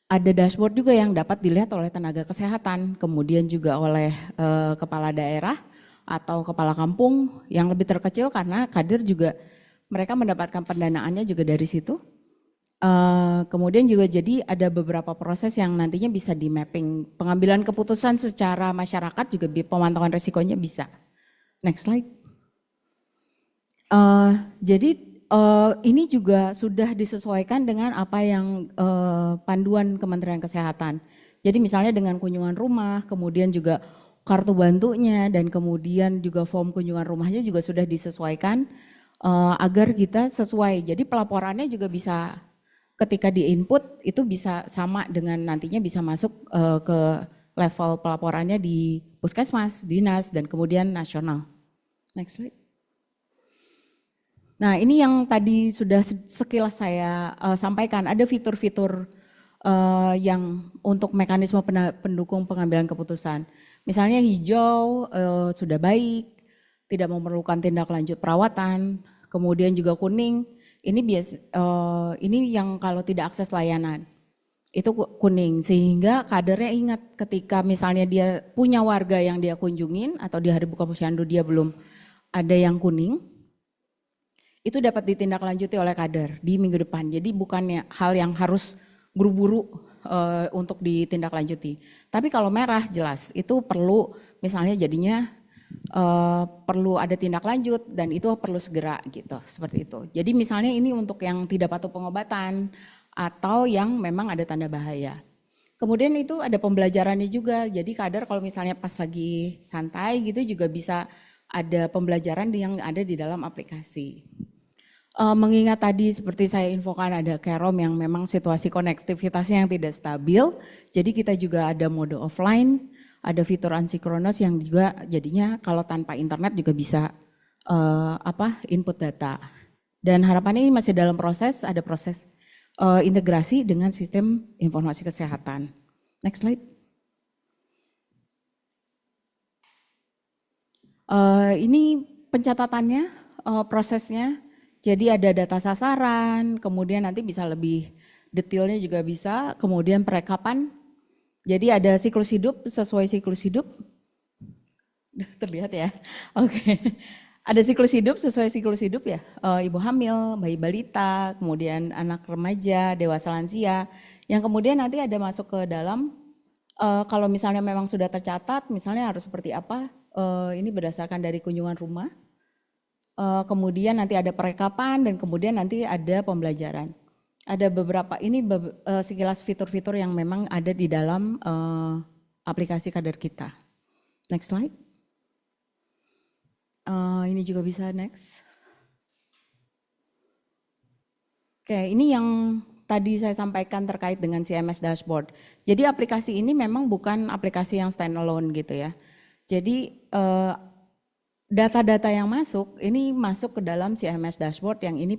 ada dashboard juga yang dapat dilihat oleh tenaga kesehatan, kemudian juga oleh kepala daerah atau kepala kampung yang lebih terkecil karena kader juga mereka mendapatkan pendanaannya juga dari situ. Kemudian juga jadi ada beberapa proses yang nantinya bisa di mapping, pengambilan keputusan secara masyarakat juga pemantauan resikonya bisa. Next slide. Jadi ini juga sudah disesuaikan dengan apa yang panduan Kementerian Kesehatan. Jadi misalnya dengan kunjungan rumah, kemudian juga kartu bantunya dan kemudian juga form kunjungan rumahnya juga sudah disesuaikan agar kita sesuai. Jadi pelaporannya juga bisa ketika di-input itu bisa sama dengan nantinya bisa masuk ke level pelaporannya di puskesmas, dinas, dan kemudian nasional. Next slide. Nah ini yang tadi sudah sekilas saya sampaikan, ada fitur-fitur yang untuk mekanisme pendukung pengambilan keputusan. Misalnya hijau sudah baik, tidak memerlukan tindak lanjut perawatan, kemudian juga kuning, ini yang kalau tidak akses layanan, itu kuning. Sehingga kadernya ingat ketika misalnya dia punya warga yang dia kunjungin atau di Hari Buka Posyandu dia belum ada yang kuning, itu dapat ditindaklanjuti oleh kader di minggu depan. Jadi bukannya hal yang harus buru-buru untuk ditindaklanjuti. Tapi kalau merah jelas itu perlu misalnya jadinya perlu ada tindak lanjut dan itu perlu segera gitu, seperti itu. Jadi misalnya ini untuk yang tidak patuh pengobatan atau yang memang ada tanda bahaya. Kemudian itu ada pembelajarannya juga. Jadi kader kalau misalnya pas lagi santai gitu juga bisa ada pembelajaran yang ada di dalam aplikasi. Mengingat tadi seperti saya infokan ada Kerom yang memang situasi konektivitasnya yang tidak stabil, jadi kita juga ada mode offline, ada fitur ansinkronos yang juga jadinya kalau tanpa internet juga bisa input data. Dan harapannya ini masih dalam proses, ada proses integrasi dengan sistem informasi kesehatan. Next slide. Ini pencatatannya, prosesnya. Jadi ada data sasaran, kemudian nanti bisa lebih detailnya juga bisa, kemudian perekapan. Jadi ada siklus hidup sesuai siklus hidup. Terlihat ya? Oke. Ada siklus hidup sesuai siklus hidup ya. Ibu hamil, bayi balita, kemudian anak remaja, dewasa lansia. Yang kemudian nanti ada masuk ke dalam, kalau misalnya memang sudah tercatat, misalnya harus seperti apa, ini berdasarkan dari kunjungan rumah. Kemudian nanti ada perekapan dan kemudian nanti ada pembelajaran. Ada beberapa, ini sekilas fitur-fitur yang memang ada di dalam aplikasi kader kita. Next slide. Ini juga bisa next. Oke, ini yang tadi saya sampaikan terkait dengan CMS Dashboard. Jadi aplikasi ini memang bukan aplikasi yang standalone gitu ya. Jadi data-data yang masuk ini masuk ke dalam CMS Dashboard yang ini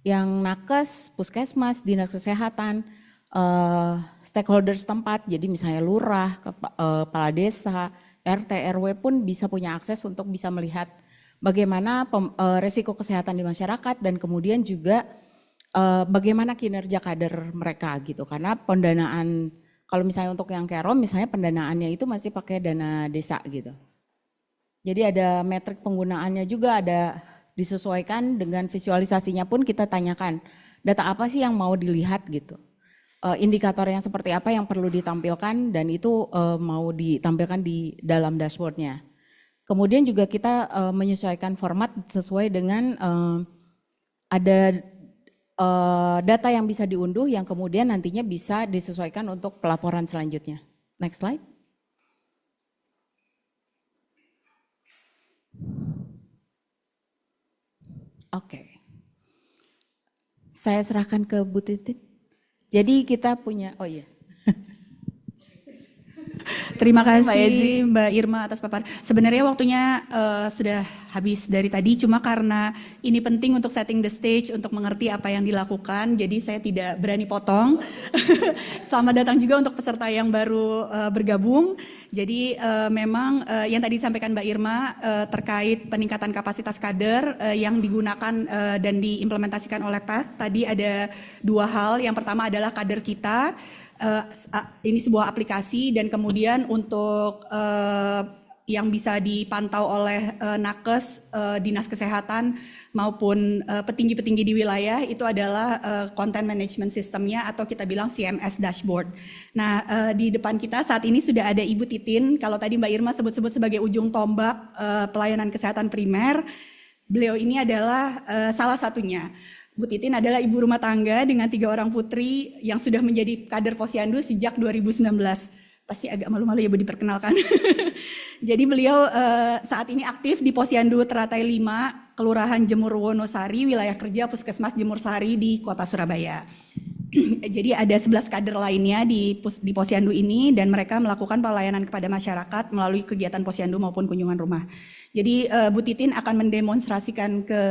yang nakes, puskesmas, dinas kesehatan, stakeholder setempat, jadi misalnya lurah, kepala desa, RT, RW pun bisa punya akses untuk bisa melihat bagaimana resiko kesehatan di masyarakat dan kemudian juga bagaimana kinerja kader mereka gitu. Karena pendanaan, kalau misalnya untuk yang Kerom misalnya pendanaannya itu masih pakai dana desa gitu. Jadi ada metrik penggunaannya juga, ada disesuaikan dengan visualisasinya pun kita tanyakan data apa sih yang mau dilihat gitu. Indikator yang seperti apa yang perlu ditampilkan dan itu mau ditampilkan di dalam dashboardnya. Kemudian juga kita menyesuaikan format sesuai dengan ada data yang bisa diunduh yang kemudian nantinya bisa disesuaikan untuk pelaporan selanjutnya. Next slide. Oke. Saya serahkan ke Bu Titin. Jadi kita punya, oh iya. Terima kasih Mbak Irma atas paparan. Sebenarnya waktunya sudah habis dari tadi, cuma karena ini penting untuk setting the stage, untuk mengerti apa yang dilakukan, jadi saya tidak berani potong. Selamat datang juga untuk peserta yang baru bergabung. Jadi memang yang tadi disampaikan Mbak Irma terkait peningkatan kapasitas kader yang digunakan dan diimplementasikan oleh PATH, tadi ada dua hal. Yang pertama adalah kader kita. Ini sebuah aplikasi dan kemudian untuk yang bisa dipantau oleh nakes, dinas kesehatan maupun petinggi-petinggi di wilayah itu adalah content management systemnya atau kita bilang CMS dashboard. Nah di depan kita saat ini sudah ada Ibu Titin, kalau tadi Mbak Irma sebut-sebut sebagai ujung tombak pelayanan kesehatan primer, beliau ini adalah salah satunya. Bu Titin adalah ibu rumah tangga dengan 3 orang putri yang sudah menjadi kader Posyandu sejak 2019. Pasti agak malu-malu ya Bu diperkenalkan. Jadi beliau saat ini aktif di Posyandu Teratai 5, Kelurahan Jemur Wonosari, wilayah kerja Puskesmas Jemur Sari di Kota Surabaya. Jadi ada 11 kader lainnya di Posyandu ini dan mereka melakukan pelayanan kepada masyarakat melalui kegiatan Posyandu maupun kunjungan rumah. Jadi Bu Titin akan mendemonstrasikan ke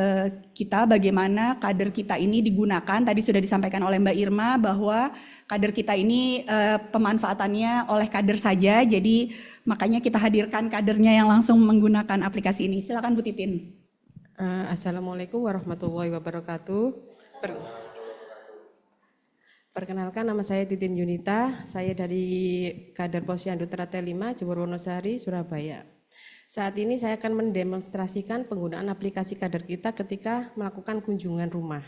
kita bagaimana kader kita ini digunakan. Tadi sudah disampaikan oleh Mbak Irma bahwa kader kita ini pemanfaatannya oleh kader saja. Jadi makanya kita hadirkan kadernya yang langsung menggunakan aplikasi ini. Silakan Bu Titin. Assalamualaikum warahmatullahi wabarakatuh. Perkenalkan, nama saya Titin Yunita. Saya dari kader Posyandu Teratai 5, Jemur Wonosari, Surabaya. Saat ini saya akan mendemonstrasikan penggunaan aplikasi kader kita ketika melakukan kunjungan rumah.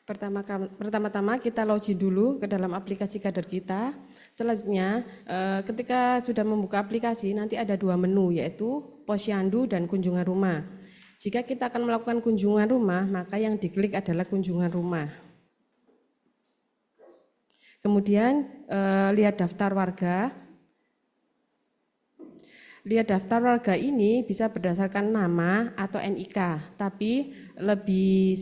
Pertama-tama kita login dulu ke dalam aplikasi kader kita. Selanjutnya ketika sudah membuka aplikasi nanti ada 2 menu yaitu Posyandu dan kunjungan rumah. Jika kita akan melakukan kunjungan rumah maka yang diklik adalah kunjungan rumah. Kemudian lihat daftar warga. Lihat daftar warga ini bisa berdasarkan nama atau NIK, tapi lebih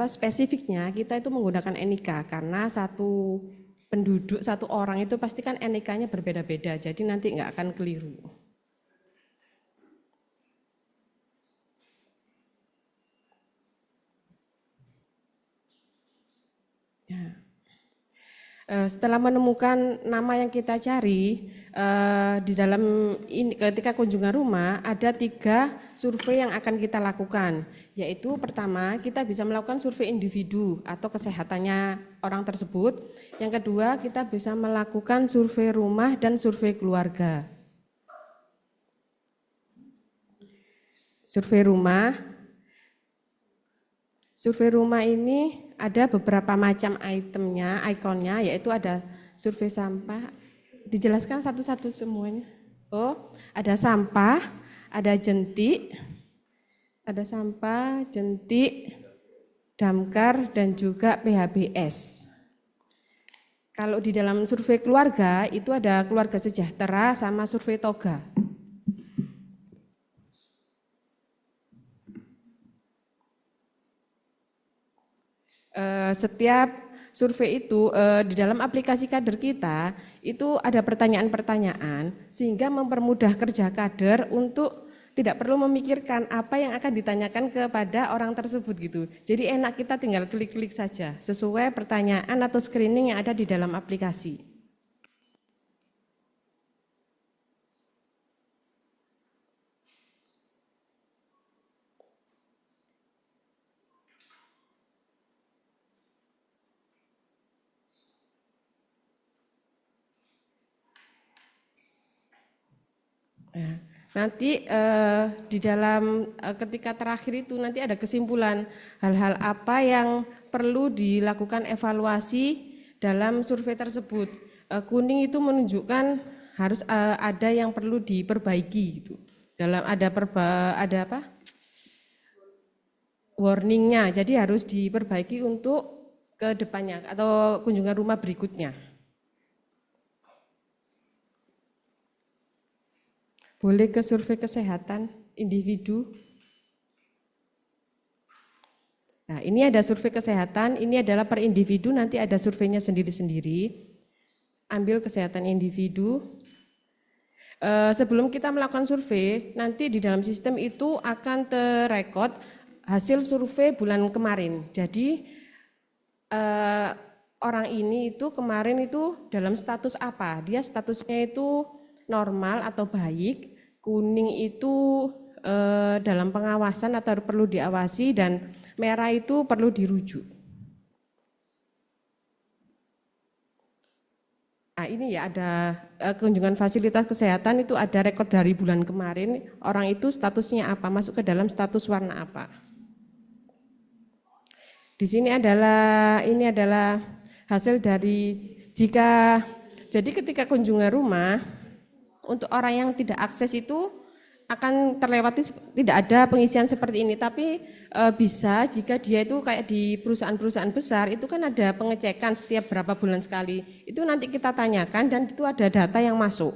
spesifiknya kita itu menggunakan NIK karena satu penduduk, satu orang itu pasti kan NIK-nya berbeda-beda, jadi nanti nggak akan keliru. Ya. Setelah menemukan nama yang kita cari, di dalam ini ketika kunjungan rumah ada 3 survei yang akan kita lakukan, yaitu pertama kita bisa melakukan survei individu atau kesehatannya orang tersebut. Yang kedua kita bisa melakukan survei rumah dan survei keluarga. Survei rumah ini ada beberapa macam ikonnya, yaitu ada survei sampah. Dijelaskan satu-satu semuanya. Oh, ada sampah, ada jentik, damkar, dan juga PHBS. Kalau di dalam survei keluarga, itu ada keluarga sejahtera sama survei toga. Setiap survei itu di dalam aplikasi kader kita itu ada pertanyaan-pertanyaan sehingga mempermudah kerja kader untuk tidak perlu memikirkan apa yang akan ditanyakan kepada orang tersebut gitu. Jadi enak, kita tinggal klik-klik saja sesuai pertanyaan atau screening yang ada di dalam aplikasi. Nanti di dalam ketika terakhir itu nanti ada kesimpulan hal-hal apa yang perlu dilakukan evaluasi dalam survei tersebut. Kuning itu menunjukkan harus ada yang perlu diperbaiki gitu. Dalam ada warningnya, jadi harus diperbaiki untuk ke depannya atau kunjungan rumah berikutnya. Boleh ke survei kesehatan individu. Nah, ini ada survei kesehatan, ini adalah per individu, nanti ada surveinya sendiri-sendiri. Ambil kesehatan individu. Sebelum kita melakukan survei, nanti di dalam sistem itu akan terekod hasil survei bulan kemarin. Jadi orang ini itu kemarin itu dalam status apa? Dia statusnya itu normal atau baik, kuning itu dalam pengawasan atau perlu diawasi, dan merah itu perlu dirujuk. Nah, ini ya ada kunjungan fasilitas kesehatan itu ada rekod dari bulan kemarin, orang itu statusnya apa, masuk ke dalam status warna apa. Di sini ini adalah hasil dari jadi ketika kunjungan rumah, untuk orang yang tidak akses itu akan terlewati, tidak ada pengisian seperti ini, tapi bisa jika dia itu kayak di perusahaan-perusahaan besar itu kan ada pengecekan setiap berapa bulan sekali, itu nanti kita tanyakan dan itu ada data yang masuk.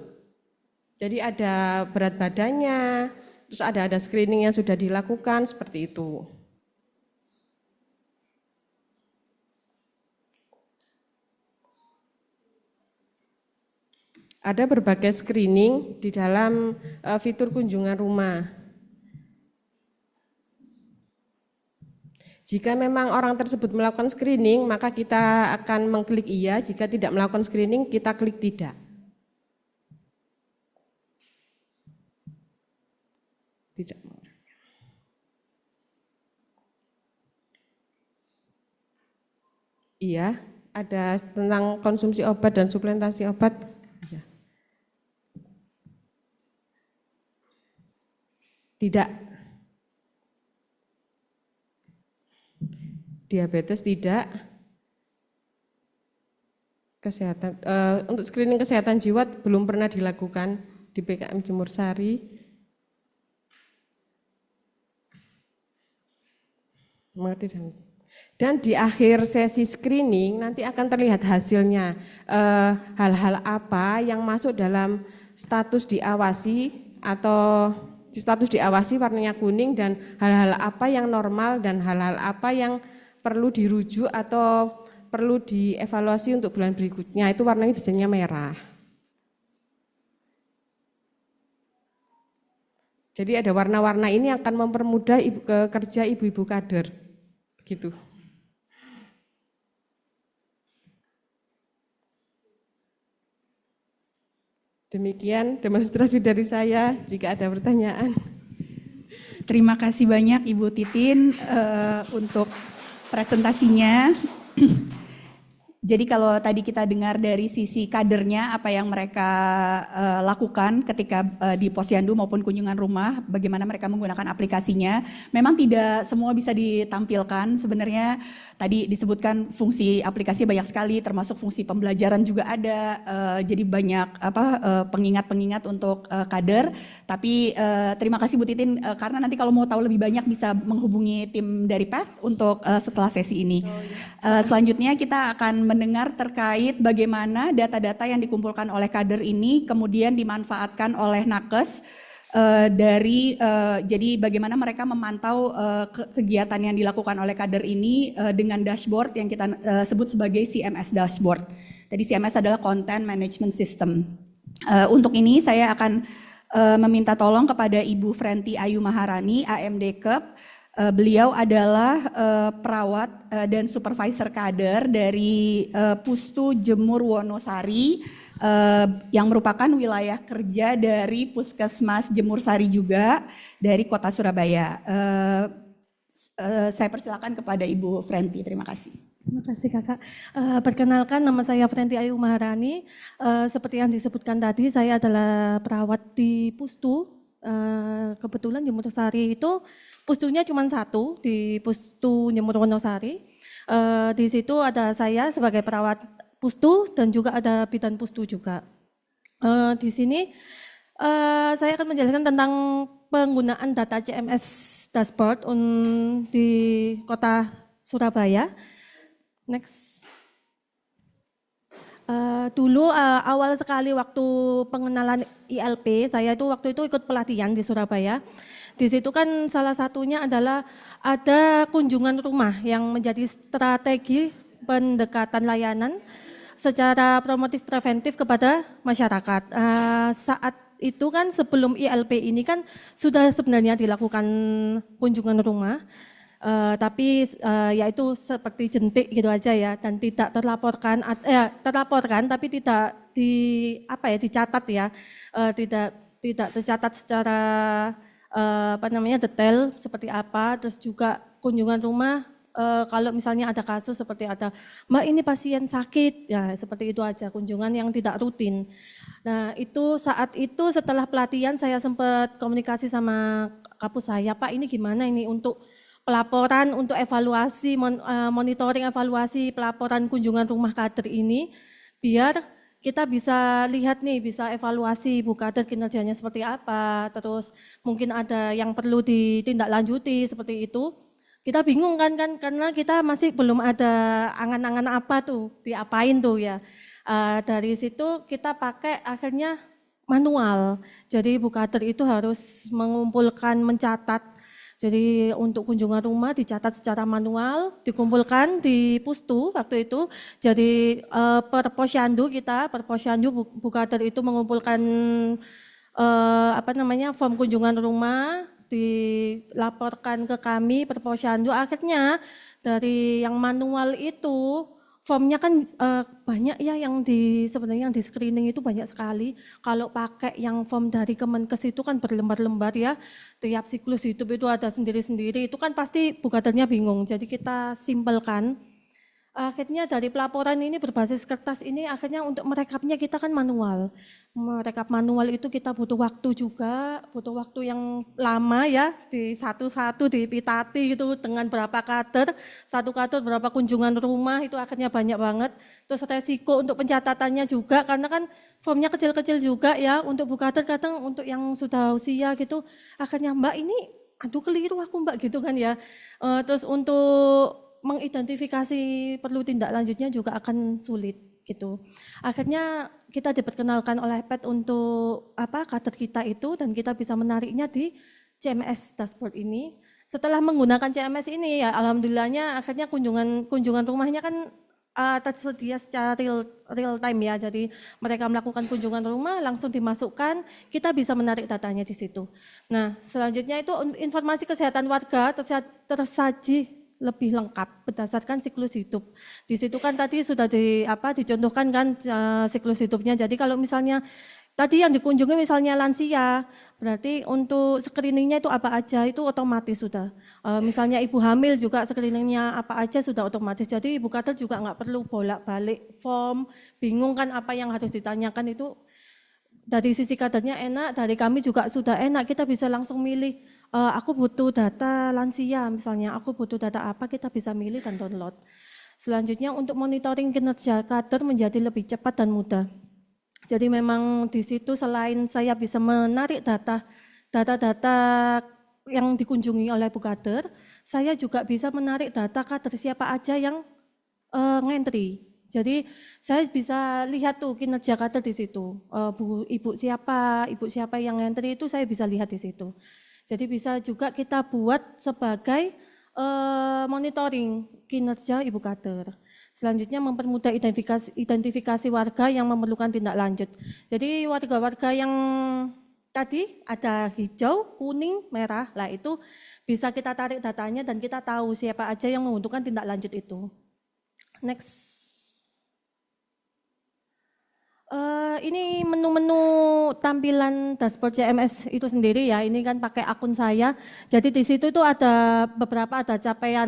Jadi ada berat badannya, terus ada screening yang sudah dilakukan seperti itu. Ada berbagai screening di dalam fitur kunjungan rumah. Jika memang orang tersebut melakukan screening, maka kita akan mengklik iya. Jika tidak melakukan screening, kita klik tidak. Tidak. Iya, ada tentang konsumsi obat dan suplementasi obat. Iya. Tidak. Diabetes tidak. Kesehatan untuk screening kesehatan jiwa belum pernah dilakukan di PKM Jemur Sari. Dan di akhir sesi screening nanti akan terlihat hasilnya, hal-hal apa yang masuk dalam status diawasi atau status diawasi warnanya kuning, dan hal-hal apa yang normal dan hal-hal apa yang perlu dirujuk atau perlu dievaluasi untuk bulan berikutnya, itu warnanya biasanya merah. Jadi ada warna-warna ini akan mempermudah kerja ibu-ibu kader, gitu. Demikian demonstrasi dari saya, jika ada pertanyaan. Terima kasih banyak Ibu Titin untuk presentasinya. Jadi kalau tadi kita dengar dari sisi kadernya, apa yang mereka lakukan ketika di posyandu maupun kunjungan rumah, bagaimana mereka menggunakan aplikasinya, memang tidak semua bisa ditampilkan. Sebenarnya tadi disebutkan fungsi aplikasi banyak sekali, termasuk fungsi pembelajaran juga ada. Jadi banyak pengingat-pengingat untuk kader. Tapi terima kasih Bu Titin, karena nanti kalau mau tahu lebih banyak bisa menghubungi tim dari PATH untuk setelah sesi ini. Selanjutnya kita akan mendengar terkait bagaimana data-data yang dikumpulkan oleh kader ini kemudian dimanfaatkan oleh Nakes jadi bagaimana mereka memantau kegiatan yang dilakukan oleh kader ini dengan dashboard yang kita sebut sebagai CMS dashboard. Jadi CMS adalah Content Management System. Untuk ini saya akan meminta tolong kepada Ibu Frenti Ayu Maharani, AMD Kep. Beliau adalah perawat dan supervisor kader dari Pustu Jemur Wonosari yang merupakan wilayah kerja dari Puskesmas Jemur Sari juga dari Kota Surabaya. Saya persilakan kepada Ibu Frenti, terima kasih. Terima kasih Kakak. Perkenalkan, nama saya Frenti Ayu Maharani. Seperti yang disebutkan tadi, saya adalah perawat di Pustu. Kebetulan di Wonosari itu pustunya cuma satu, di Pustu Jemur Wonosari. Di situ ada saya sebagai perawat pustu dan juga ada bidan pustu juga. Di sini saya akan menjelaskan tentang penggunaan data CMS dashboard di Kota Surabaya. Next. Dulu awal sekali waktu pengenalan ILP, saya itu waktu itu ikut pelatihan di Surabaya. Di situ kan salah satunya adalah ada kunjungan rumah yang menjadi strategi pendekatan layanan secara promotif preventif kepada masyarakat. Saat itu kan sebelum ILP ini kan sudah sebenarnya dilakukan kunjungan rumah. Tapi ya itu seperti jentik gitu aja ya, dan tidak terlaporkan, terlaporkan tapi tidak dicatat ya, tidak tercatat secara detail seperti apa. Terus juga kunjungan rumah kalau misalnya ada kasus seperti ada Mbak ini pasien sakit ya, seperti itu aja, kunjungan yang tidak rutin. Nah itu saat itu setelah pelatihan saya sempat komunikasi sama kapus saya, Pak ini gimana ini untuk pelaporan, untuk evaluasi, monitoring evaluasi pelaporan kunjungan rumah kader ini, biar kita bisa lihat nih, bisa evaluasi ibu kader kinerjanya seperti apa, terus mungkin ada yang perlu ditindaklanjuti seperti itu. Kita bingung kan karena kita masih belum ada angan-angan apa tuh, diapain tuh ya. Dari situ kita pakai akhirnya manual. Jadi ibu kader itu harus mengumpulkan, mencatat. Jadi untuk kunjungan rumah dicatat secara manual, dikumpulkan di Pustu waktu itu. Jadi per posyandu Bu Kader itu mengumpulkan form kunjungan rumah, dilaporkan ke kami per posyandu. Akhirnya dari yang manual itu formnya kan banyak ya sebenarnya yang di screening itu banyak sekali. Kalau pakai yang form dari Kemenkes itu kan berlembar-lembar ya, tiap siklus hidup itu ada sendiri-sendiri, itu kan pasti Bu Kadernya bingung. Jadi kita simpelkan. Akhirnya dari pelaporan ini berbasis kertas ini akhirnya untuk merekapnya kita kan manual. Merekap manual itu kita butuh waktu juga, butuh waktu yang lama ya, di satu-satu dipitati gitu dengan berapa kader, satu kader berapa kunjungan rumah, itu akhirnya banyak banget. Terus resiko untuk pencatatannya juga karena kan formnya kecil-kecil juga ya, untuk Bu Kader kadang untuk yang sudah usia gitu, akhirnya Mbak ini aduh keliru aku Mbak gitu kan ya. Terus untuk mengidentifikasi perlu tindak lanjutnya juga akan sulit. gitu. Akhirnya kita diperkenalkan oleh PET untuk kader kita itu dan kita bisa menariknya di CMS dashboard ini. Setelah menggunakan CMS ini ya alhamdulillahnya akhirnya kunjungan rumahnya kan tersedia secara real time ya. Jadi mereka melakukan kunjungan rumah langsung dimasukkan, kita bisa menarik datanya di situ. Nah, selanjutnya itu informasi kesehatan warga tersaji lebih lengkap berdasarkan siklus hidup. Di situ kan tadi sudah dicontohkan kan siklus hidupnya. Jadi kalau misalnya tadi yang dikunjungi misalnya lansia, berarti untuk screeningnya itu apa aja itu otomatis sudah. Misalnya ibu hamil juga screeningnya apa aja sudah otomatis. Jadi ibu kader juga nggak perlu bolak-balik form, bingung kan apa yang harus ditanyakan itu. Dari sisi kadernya enak, dari kami juga sudah enak. Kita bisa langsung milih. Aku butuh data lansia misalnya, aku butuh data apa kita bisa milih dan download. Selanjutnya untuk monitoring kinerja kader menjadi lebih cepat dan mudah. Jadi memang di situ selain saya bisa menarik data yang dikunjungi oleh Bu Kader, saya juga bisa menarik data kader siapa aja yang ngentri. Jadi saya bisa lihat tuh kinerja kader di situ. Ibu siapa yang ngentri itu saya bisa lihat di situ. Jadi bisa juga kita buat sebagai monitoring kinerja Ibu Kader. Selanjutnya mempermudah identifikasi warga yang memerlukan tindak lanjut. Jadi warga-warga yang tadi ada hijau, kuning, merah, lah itu bisa kita tarik datanya dan kita tahu siapa aja yang membutuhkan tindak lanjut itu. Next. Ini menu-menu tampilan dashboard CMS itu sendiri ya. Ini kan pakai akun saya. Jadi di situ itu ada beberapa, ada capaian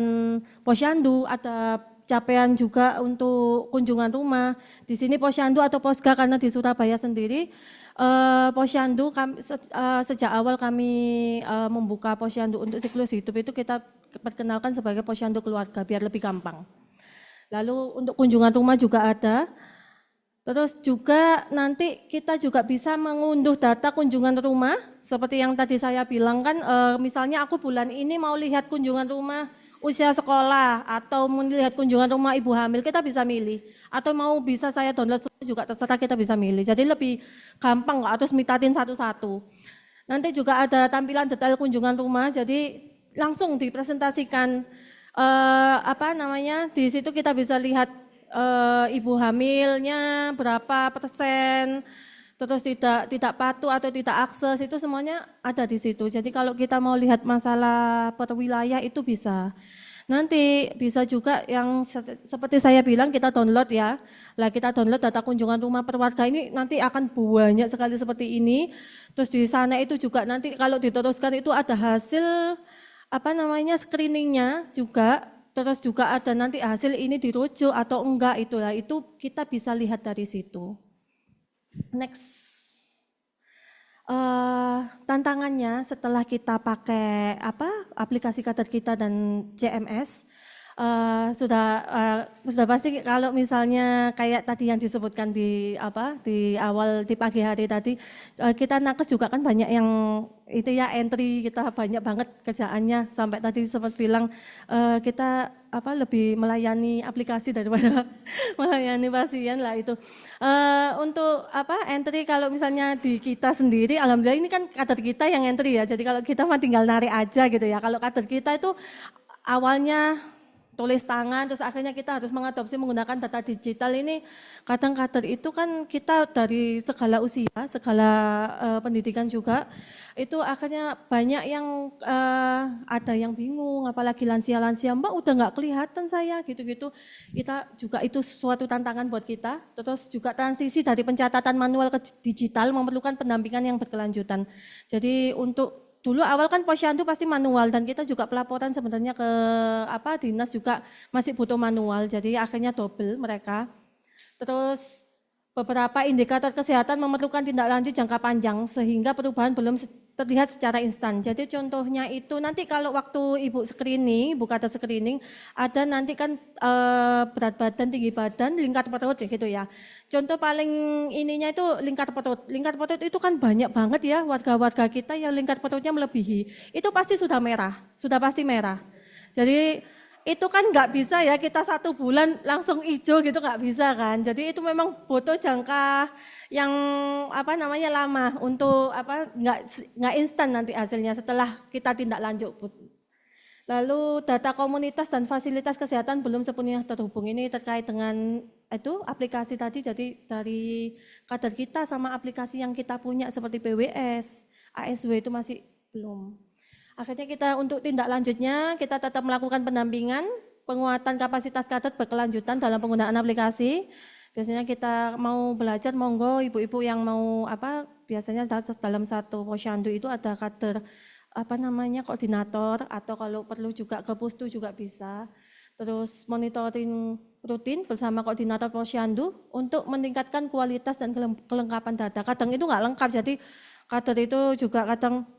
posyandu, ada capaian juga untuk kunjungan rumah. Di sini posyandu atau posga karena di Surabaya sendiri posyandu sejak awal kami membuka posyandu untuk siklus hidup itu kita perkenalkan sebagai posyandu keluarga biar lebih gampang. Lalu untuk kunjungan rumah juga ada. Terus juga nanti kita juga bisa mengunduh data kunjungan rumah seperti yang tadi saya bilang kan misalnya aku bulan ini mau lihat kunjungan rumah usia sekolah atau mau lihat kunjungan rumah ibu hamil kita bisa milih atau mau bisa saya download juga terserah kita bisa milih. Jadi lebih gampang nggak harus mitatin satu-satu. Nanti juga ada tampilan detail kunjungan rumah jadi langsung dipresentasikan di situ kita bisa lihat ibu hamilnya berapa persen, terus tidak patuh atau tidak akses itu semuanya ada di situ. Jadi kalau kita mau lihat masalah per wilayah itu bisa. Nanti bisa juga yang seperti saya bilang kita download ya. Lah kita download data kunjungan rumah per warga ini nanti akan banyak sekali seperti ini. Terus di sana itu juga nanti kalau diteruskan itu ada hasil screeningnya juga. Terus juga ada nanti hasil ini dirujuk atau enggak itulah itu kita bisa lihat dari situ. Next, tantangannya setelah kita pakai aplikasi kader kita dan CMS sudah pasti kalau misalnya kayak tadi yang disebutkan di awal di pagi hari tadi kita nakes juga kan banyak yang itu ya entry kita banyak banget kerjaannya sampai tadi sempat bilang kita lebih melayani aplikasi daripada melayani pasien lah itu. Untuk entry kalau misalnya di kita sendiri alhamdulillah ini kan kader kita yang entry ya. Jadi kalau kita mah tinggal narik aja gitu ya. Kalau kader kita itu awalnya tulis tangan, terus akhirnya kita harus mengadopsi menggunakan data digital ini. Kadang kader itu kan kita dari segala usia, segala pendidikan juga, itu akhirnya banyak yang ada yang bingung, apalagi lansia-lansia, Mbak udah nggak kelihatan saya gitu-gitu. Kita juga itu suatu tantangan buat kita. Terus juga transisi dari pencatatan manual ke digital memerlukan pendampingan yang berkelanjutan. Jadi untuk dulu awal kan posyandu pasti manual dan kita juga pelaporan sebenarnya ke dinas juga masih butuh manual jadi akhirnya double mereka. Terus beberapa indikator kesehatan memerlukan tindak lanjut jangka panjang sehingga perubahan belum terlihat secara instan. Jadi contohnya itu nanti kalau waktu ibu kader screening ada nanti kan berat badan, tinggi badan, lingkar perut gitu ya. Contoh paling ininya itu lingkar perut. Lingkar perut itu kan banyak banget ya warga-warga kita yang lingkar perutnya melebihi. Itu pasti sudah merah, sudah pasti merah. Jadi itu kan nggak bisa ya kita 1 bulan langsung hijau gitu, nggak bisa kan. Jadi itu memang butuh jangka yang lama untuk nggak instan nanti hasilnya setelah kita tindak lanjut. Lalu data komunitas dan fasilitas kesehatan belum sepenuhnya terhubung, ini terkait dengan itu aplikasi tadi. Jadi dari kader kita sama aplikasi yang kita punya seperti PWS, ASW itu masih belum. Akhirnya kita untuk tindak lanjutnya kita tetap melakukan pendampingan, penguatan kapasitas kader berkelanjutan dalam penggunaan aplikasi. Biasanya kita mau belajar, monggo ibu-ibu yang mau biasanya dalam satu posyandu itu ada kader koordinator, atau kalau perlu juga ke pustu juga bisa. Terus monitoring rutin bersama koordinator posyandu untuk meningkatkan kualitas dan kelengkapan data. Kadang itu nggak lengkap, jadi kader itu juga kadang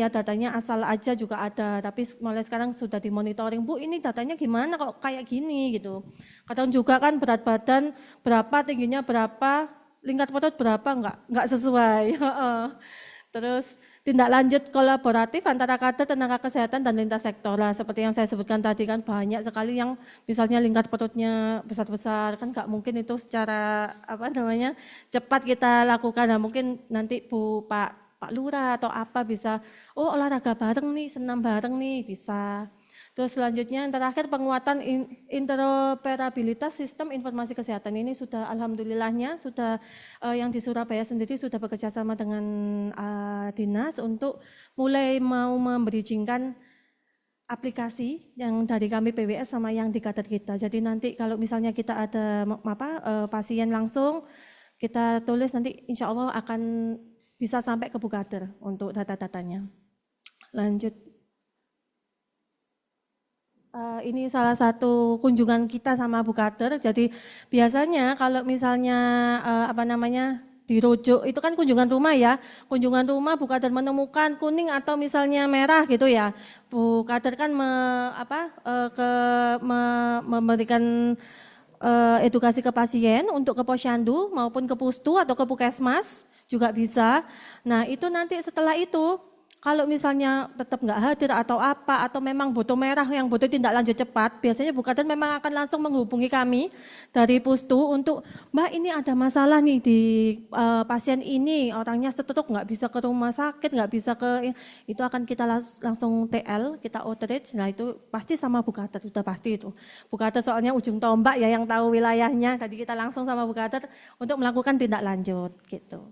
datanya asal aja juga ada, tapi mulai sekarang sudah dimonitoring, Bu ini datanya gimana kok kayak gini gitu. Kadang juga kan berat badan berapa, tingginya berapa, lingkar perut berapa, nggak sesuai. Terus tindak lanjut kolaboratif antara kader, tenaga kesehatan dan lintas sektor lah, seperti yang saya sebutkan tadi kan banyak sekali yang misalnya lingkar perutnya besar-besar, kan nggak mungkin itu secara cepat kita lakukan. Nah, mungkin nanti Pak Lurah atau apa bisa, olahraga bareng nih, senam bareng nih, bisa. Terus selanjutnya yang terakhir penguatan interoperabilitas sistem informasi kesehatan, ini sudah alhamdulillahnya sudah yang di Surabaya sendiri sudah bekerja sama dengan dinas untuk mulai mau membridgingkan aplikasi yang dari kami PWS sama yang di kader kita. Jadi nanti kalau misalnya kita ada pasien langsung kita tulis, nanti insya Allah akan bisa sampai ke Bukader untuk data-datanya. Lanjut. Ini salah satu kunjungan kita sama Bukader. Jadi biasanya kalau misalnya dirujuk itu kan kunjungan rumah ya. Kunjungan rumah Bukader menemukan kuning atau misalnya merah gitu ya. Bukader kan memberikan edukasi ke pasien untuk ke posyandu maupun ke pustu atau ke puskesmas juga bisa. Nah itu nanti setelah itu kalau misalnya tetap nggak hadir atau apa, atau memang butuh merah yang butuh tindak lanjut cepat, biasanya Bukader memang akan langsung menghubungi kami dari pustu untuk, Mbak ini ada masalah nih di pasien ini, orangnya stroke, nggak bisa ke rumah sakit, nggak bisa itu akan kita langsung TL, kita outreach. Nah itu pasti sama Bukader, sudah pasti itu. Bukader soalnya ujung tombak ya yang tahu wilayahnya, tadi kita langsung sama Bukader untuk melakukan tindak lanjut gitu.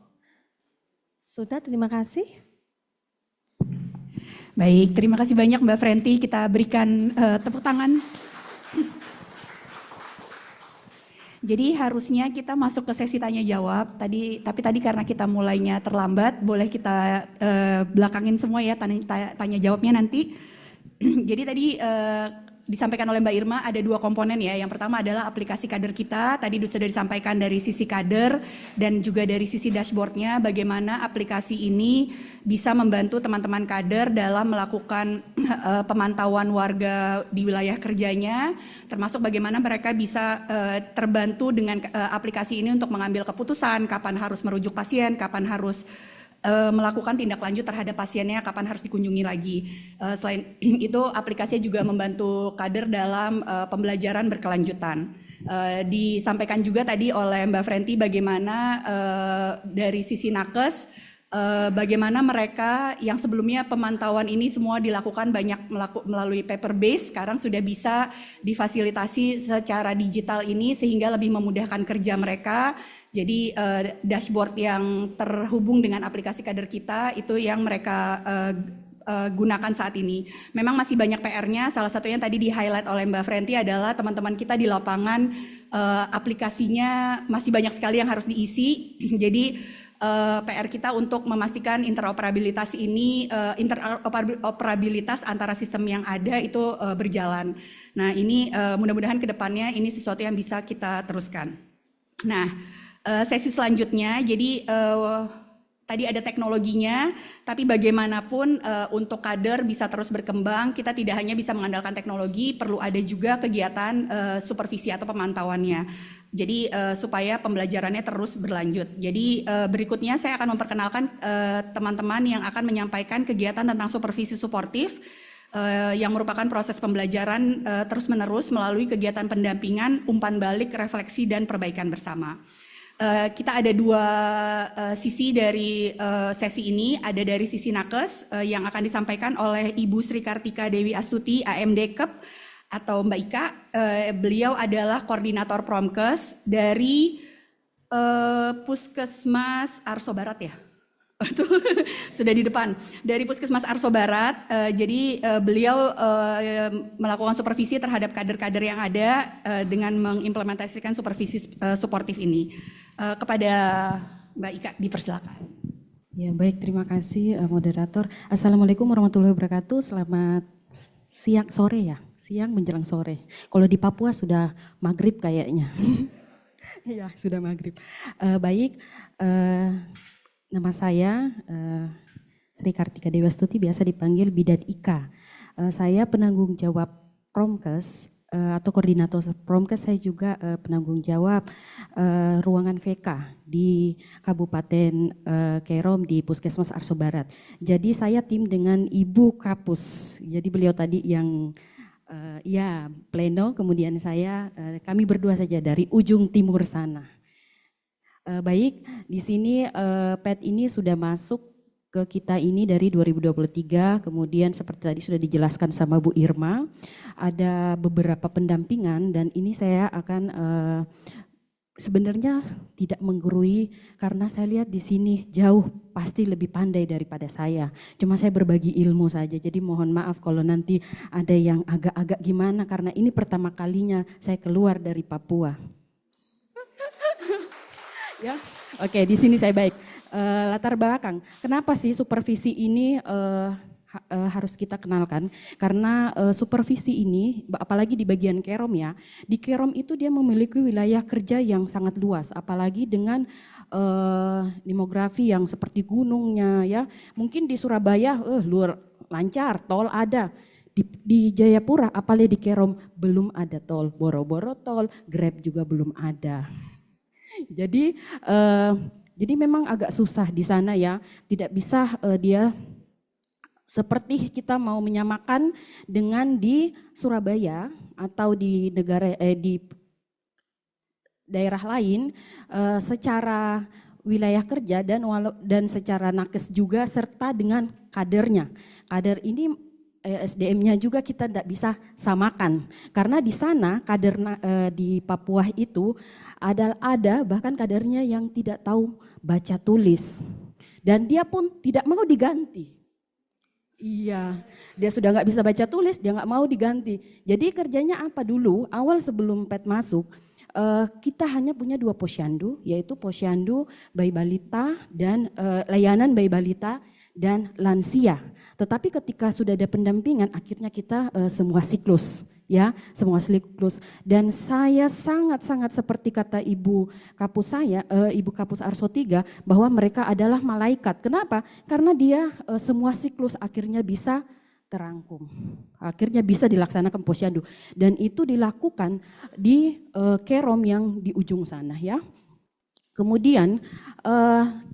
Sudah, terima kasih. Baik, terima kasih banyak Mbak Frenti, kita berikan tepuk tangan. Jadi harusnya kita masuk ke sesi tanya jawab, tapi tadi karena kita mulainya terlambat, boleh kita belakangin semua ya tanya jawabnya nanti. Jadi tadi disampaikan oleh Mbak Irma ada 2 komponen ya. Yang pertama adalah aplikasi kader kita, tadi sudah disampaikan dari sisi kader dan juga dari sisi dashboardnya bagaimana aplikasi ini bisa membantu teman-teman kader dalam melakukan pemantauan warga di wilayah kerjanya, termasuk bagaimana mereka bisa terbantu dengan aplikasi ini untuk mengambil keputusan kapan harus merujuk pasien, kapan harus melakukan tindak lanjut terhadap pasiennya, kapan harus dikunjungi lagi. Selain itu aplikasinya juga membantu kader dalam pembelajaran berkelanjutan. Disampaikan juga tadi oleh Mbak Frenti bagaimana dari sisi nakes, bagaimana mereka yang sebelumnya pemantauan ini semua dilakukan banyak melalui paper base, sekarang sudah bisa difasilitasi secara digital ini sehingga lebih memudahkan kerja mereka. Jadi dashboard yang terhubung dengan aplikasi kader kita itu yang mereka gunakan saat ini. Memang masih banyak PR-nya, salah satunya tadi di-highlight oleh Mbak Frenti adalah teman-teman kita di lapangan aplikasinya masih banyak sekali yang harus diisi. Jadi PR kita untuk memastikan interoperabilitas ini, interoperabilitas antara sistem yang ada itu berjalan. Nah ini mudah-mudahan ke depannya ini sesuatu yang bisa kita teruskan. Nah sesi selanjutnya, jadi tadi ada teknologinya, tapi bagaimanapun untuk kader bisa terus berkembang, kita tidak hanya bisa mengandalkan teknologi, perlu ada juga kegiatan supervisi atau pemantauannya. Jadi supaya pembelajarannya terus berlanjut. Jadi berikutnya saya akan memperkenalkan teman-teman yang akan menyampaikan kegiatan tentang supervisi suportif. yang merupakan proses pembelajaran terus-menerus melalui kegiatan pendampingan, umpan balik, refleksi, dan perbaikan bersama. Kita ada dua sisi dari sesi ini, ada dari sisi nakes yang akan disampaikan oleh Ibu Sri Kartika Dewi Astuti, AMD KEP atau Mbak Ika. Beliau adalah koordinator Promkes dari Puskesmas Arso Barat ya. Sudah di depan dari Puskesmas Arso Barat. Jadi beliau melakukan supervisi terhadap kader-kader yang ada dengan mengimplementasikan supervisi suportif ini. Kepada Mbak Ika dipersilakan. Ya baik, terima kasih moderator. Assalamualaikum warahmatullahi wabarakatuh. Selamat sore ya, siang menjelang sore. Kalau di Papua sudah maghrib kayaknya. Iya sudah maghrib. Baik. Nama saya Sri Kartika Dewi Astuti, biasa dipanggil Bidat Ika. Saya penanggung jawab Promkes atau koordinator Promkes. Saya juga penanggung jawab ruangan VK di Kabupaten Kerom di Puskesmas Arso Barat. Jadi saya tim dengan Ibu Kapus. Jadi beliau tadi yang pleno, kemudian kami berdua saja dari ujung timur sana. Baik, di sini PET ini sudah masuk ke kita ini dari 2023, kemudian seperti tadi sudah dijelaskan sama Bu Irma, ada beberapa pendampingan dan ini saya akan sebenarnya tidak menggurui karena saya lihat di sini jauh pasti lebih pandai daripada saya. Cuma saya berbagi ilmu saja, jadi mohon maaf kalau nanti ada yang agak-agak gimana karena ini pertama kalinya saya keluar dari Papua. Ya, oke, di sini saya baik. Latar belakang, kenapa sih supervisi ini harus kita kenalkan? Karena supervisi ini, apalagi di bagian Kerom ya, di Kerom itu dia memiliki wilayah kerja yang sangat luas, apalagi dengan demografi yang seperti gunungnya ya. Mungkin di Surabaya, luar lancar, tol ada. Di Jayapura, apalagi di Kerom belum ada tol, boro-boro tol, Grab juga belum ada. Jadi memang agak susah di sana ya, tidak bisa dia seperti kita mau menyamakan dengan di Surabaya atau di daerah lain secara wilayah kerja dan secara nakes juga serta dengan kadernya. Kader ini SDM-nya juga kita tidak bisa samakan karena di sana kader di Papua itu ada bahkan kadernya yang tidak tahu baca tulis dan dia pun tidak mau diganti. Iya, dia sudah nggak bisa baca tulis, dia nggak mau diganti. Jadi kerjanya apa dulu? Awal sebelum PET masuk, kita hanya punya 2 posyandu, yaitu posyandu bayi balita dan layanan bayi balita dan lansia. Tetapi ketika sudah ada pendampingan, akhirnya kita semua siklus, ya, semua siklus. Dan saya sangat-sangat seperti kata Ibu Kapus Ibu Kapus Arso 3, bahwa mereka adalah malaikat. Kenapa? Karena dia semua siklus akhirnya bisa terangkum, akhirnya bisa dilaksanakan posyandu. Dan itu dilakukan di Kerom yang di ujung sana, ya. Kemudian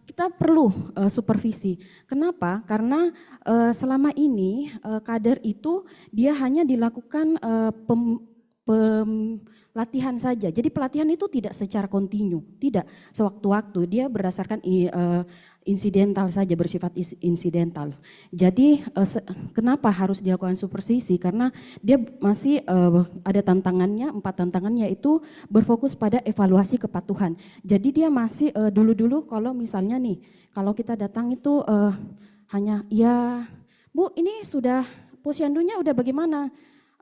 kita perlu supervisi. Kenapa? Karena selama ini kader itu dia hanya dilakukan latihan saja. Jadi pelatihan itu tidak secara kontinu, tidak sewaktu-waktu. Dia berdasarkan insidental saja, bersifat insidental. Jadi kenapa harus dilakukan supervisi? Karena dia masih ada tantangannya, 4 tantangannya itu berfokus pada evaluasi kepatuhan. Jadi dia masih dulu-dulu kalau misalnya nih, kalau kita datang itu hanya ya Bu ini sudah posyandunya udah bagaimana?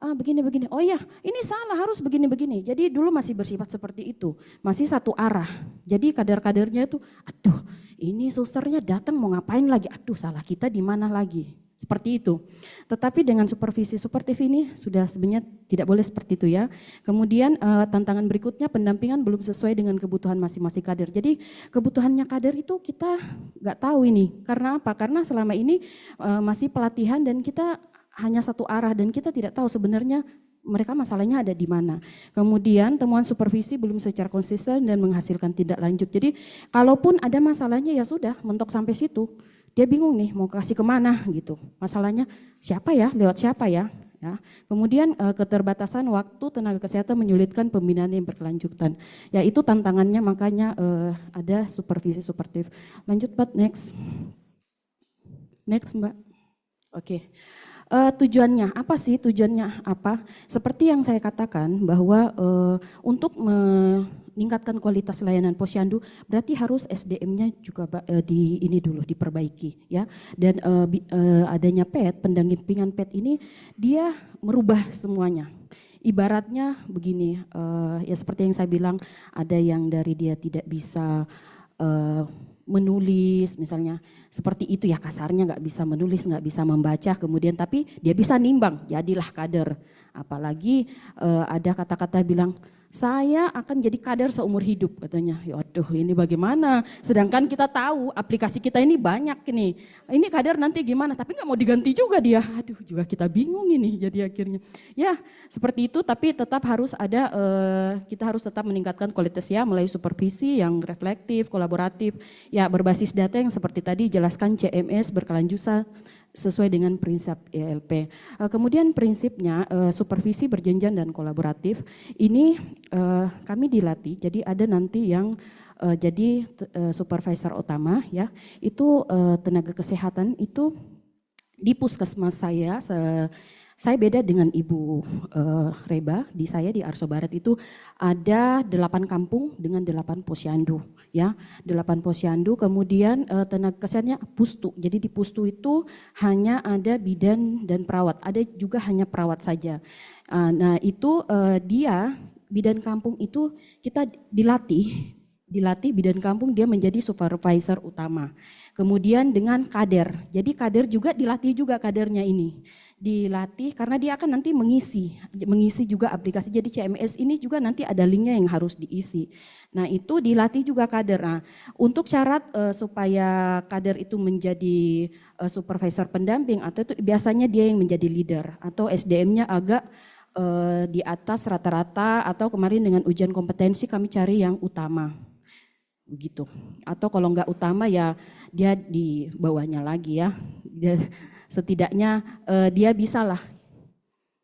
Begini-begini, oh iya ini salah harus begini-begini. Jadi dulu masih bersifat seperti itu, masih satu arah. Jadi kader-kadernya itu, aduh ini susternya datang mau ngapain lagi, aduh salah kita di mana lagi. Seperti itu. Tetapi dengan supervisi suportif ini sudah sebenarnya tidak boleh seperti itu ya. Kemudian tantangan berikutnya pendampingan belum sesuai dengan kebutuhan masing-masing kader. Jadi kebutuhannya kader itu kita nggak tahu ini. Karena apa? Karena selama ini masih pelatihan dan kita hanya satu arah dan kita tidak tahu sebenarnya mereka masalahnya ada di mana. Kemudian temuan supervisi belum secara konsisten dan menghasilkan tindak lanjut. Jadi kalaupun ada masalahnya ya sudah mentok sampai situ dia bingung nih mau kasih kemana gitu. Masalahnya siapa ya, lewat siapa ya. Ya. Kemudian keterbatasan waktu tenaga kesehatan menyulitkan pembinaan yang berkelanjutan. Ya itu tantangannya, makanya ada supervisi suportif. Lanjut Mbak, next. Next Mbak. Oke. Tujuannya apa sih? Tujuannya apa? Seperti yang saya katakan bahwa untuk meningkatkan kualitas layanan posyandu berarti harus SDM-nya juga diperbaiki ya. Dan adanya PET, pendampingan PET ini dia merubah semuanya. Ibaratnya begini, ya seperti yang saya bilang, ada yang dari dia tidak bisa menulis misalnya, seperti itu ya kasarnya, nggak bisa menulis, nggak bisa membaca, kemudian tapi dia bisa nimbang, jadilah kader. Apalagi ada kata-kata bilang, saya akan jadi kader seumur hidup katanya. Ya aduh, ini bagaimana? Sedangkan kita tahu aplikasi kita ini banyak nih. Ini kader nanti gimana? Tapi nggak mau diganti juga dia. Aduh, juga kita bingung ini jadi akhirnya. Ya seperti itu, tapi tetap harus ada, kita harus tetap meningkatkan kualitasnya melalui supervisi yang reflektif, kolaboratif, ya berbasis data yang seperti tadi jelaskan CMS berkelanjutan sesuai dengan prinsip ELP. Kemudian prinsipnya supervisi berjenjang dan kolaboratif ini kami dilatih, jadi ada nanti yang jadi supervisor utama ya, itu tenaga kesehatan itu di puskesmas saya beda dengan Ibu Reba, di saya di Arso Barat itu ada 8 kampung dengan 8 posyandu ya, 8 posyandu, kemudian tenaga kesehatannya pustu. Jadi di pustu itu hanya ada bidan dan perawat, ada juga hanya perawat saja. Nah itu dia bidan kampung itu kita dilatih bidan kampung, dia menjadi supervisor utama. Kemudian dengan kader, jadi kader juga dilatih juga kadernya ini. Dilatih karena dia akan nanti mengisi juga aplikasi. Jadi CMS ini juga nanti ada linknya yang harus diisi. Nah itu dilatih juga kader. Nah untuk syarat supaya kader itu menjadi supervisor pendamping atau itu biasanya dia yang menjadi leader atau SDM-nya agak di atas rata-rata, atau kemarin dengan ujian kompetensi kami cari yang utama. Begitu. Atau kalau enggak utama ya dia di bawahnya lagi ya. Setidaknya dia bisa lah.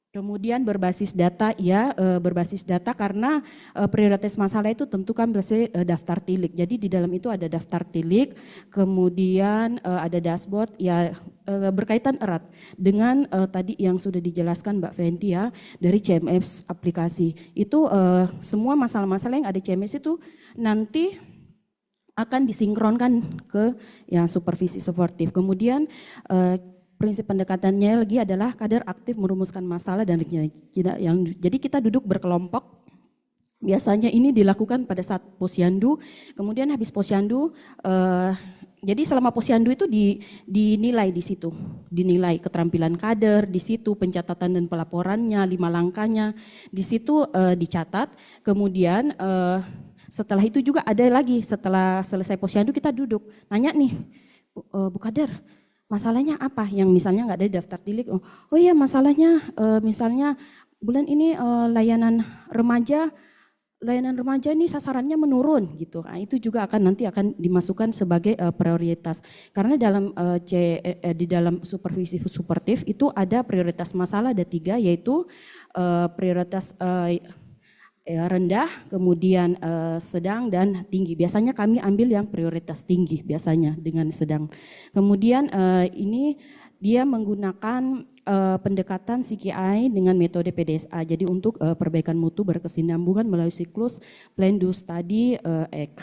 Kemudian berbasis data, ya berbasis data karena prioritas masalah itu tentu kan berarti daftar tilik. Jadi di dalam itu ada daftar tilik, kemudian ada dashboard, ya berkaitan erat dengan tadi yang sudah dijelaskan Mbak Fenty ya, dari CMS aplikasi. Itu semua masalah-masalah yang ada CMS itu nanti akan disinkronkan ke yang supervisi suportif. Kemudian prinsip pendekatannya lagi adalah kader aktif merumuskan masalah dan jadi kita duduk berkelompok. Biasanya ini dilakukan pada saat posyandu, kemudian habis posyandu, jadi selama posyandu itu dinilai di situ, dinilai keterampilan kader di situ, pencatatan dan pelaporannya, 5 langkahnya di situ dicatat. Kemudian setelah itu juga ada lagi, setelah selesai posyandu kita duduk nanya nih, Bu Kader, masalahnya apa? Yang misalnya nggak ada di daftar tilik. Oh iya masalahnya misalnya bulan ini layanan remaja ini sasarannya menurun gitu. Nah, itu juga nanti akan dimasukkan sebagai prioritas. Karena dalam di dalam supervisi suportif itu ada prioritas masalah, ada 3, yaitu prioritas rendah, kemudian sedang dan tinggi. Biasanya kami ambil yang prioritas tinggi biasanya dengan sedang. Kemudian ini dia menggunakan pendekatan CKI dengan metode PDSA. Jadi untuk perbaikan mutu berkesinambungan melalui siklus Plan, Do, Study, Act.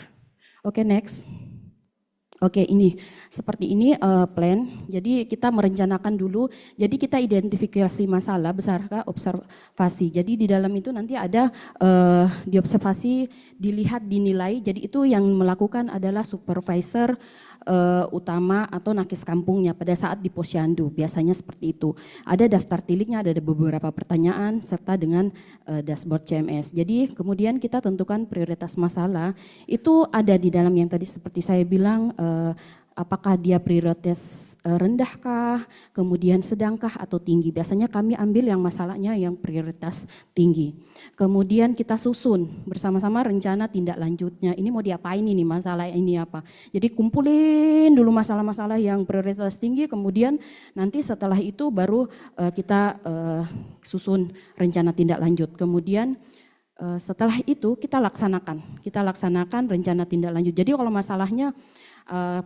Oke, next. Oke, ini seperti ini plan. Jadi kita merencanakan dulu. Jadi kita identifikasi masalah besarkah observasi. Jadi di dalam itu nanti ada diobservasi, dilihat, dinilai. Jadi itu yang melakukan adalah supervisor utama atau nakes kampungnya pada saat di posyandu. Biasanya seperti itu. Ada daftar tiliknya, ada beberapa pertanyaan serta dengan dashboard CMS. Jadi kemudian kita tentukan prioritas masalah. Itu ada di dalam yang tadi seperti saya bilang, apakah dia prioritas rendahkah, kemudian sedangkah atau tinggi. Biasanya kami ambil yang masalahnya yang prioritas tinggi. Kemudian kita susun bersama-sama rencana tindak lanjutnya. Ini mau diapain ini, masalah ini apa. Jadi kumpulin dulu masalah-masalah yang prioritas tinggi, kemudian nanti setelah itu baru kita susun rencana tindak lanjut. Kemudian setelah itu kita laksanakan rencana tindak lanjut. Jadi kalau masalahnya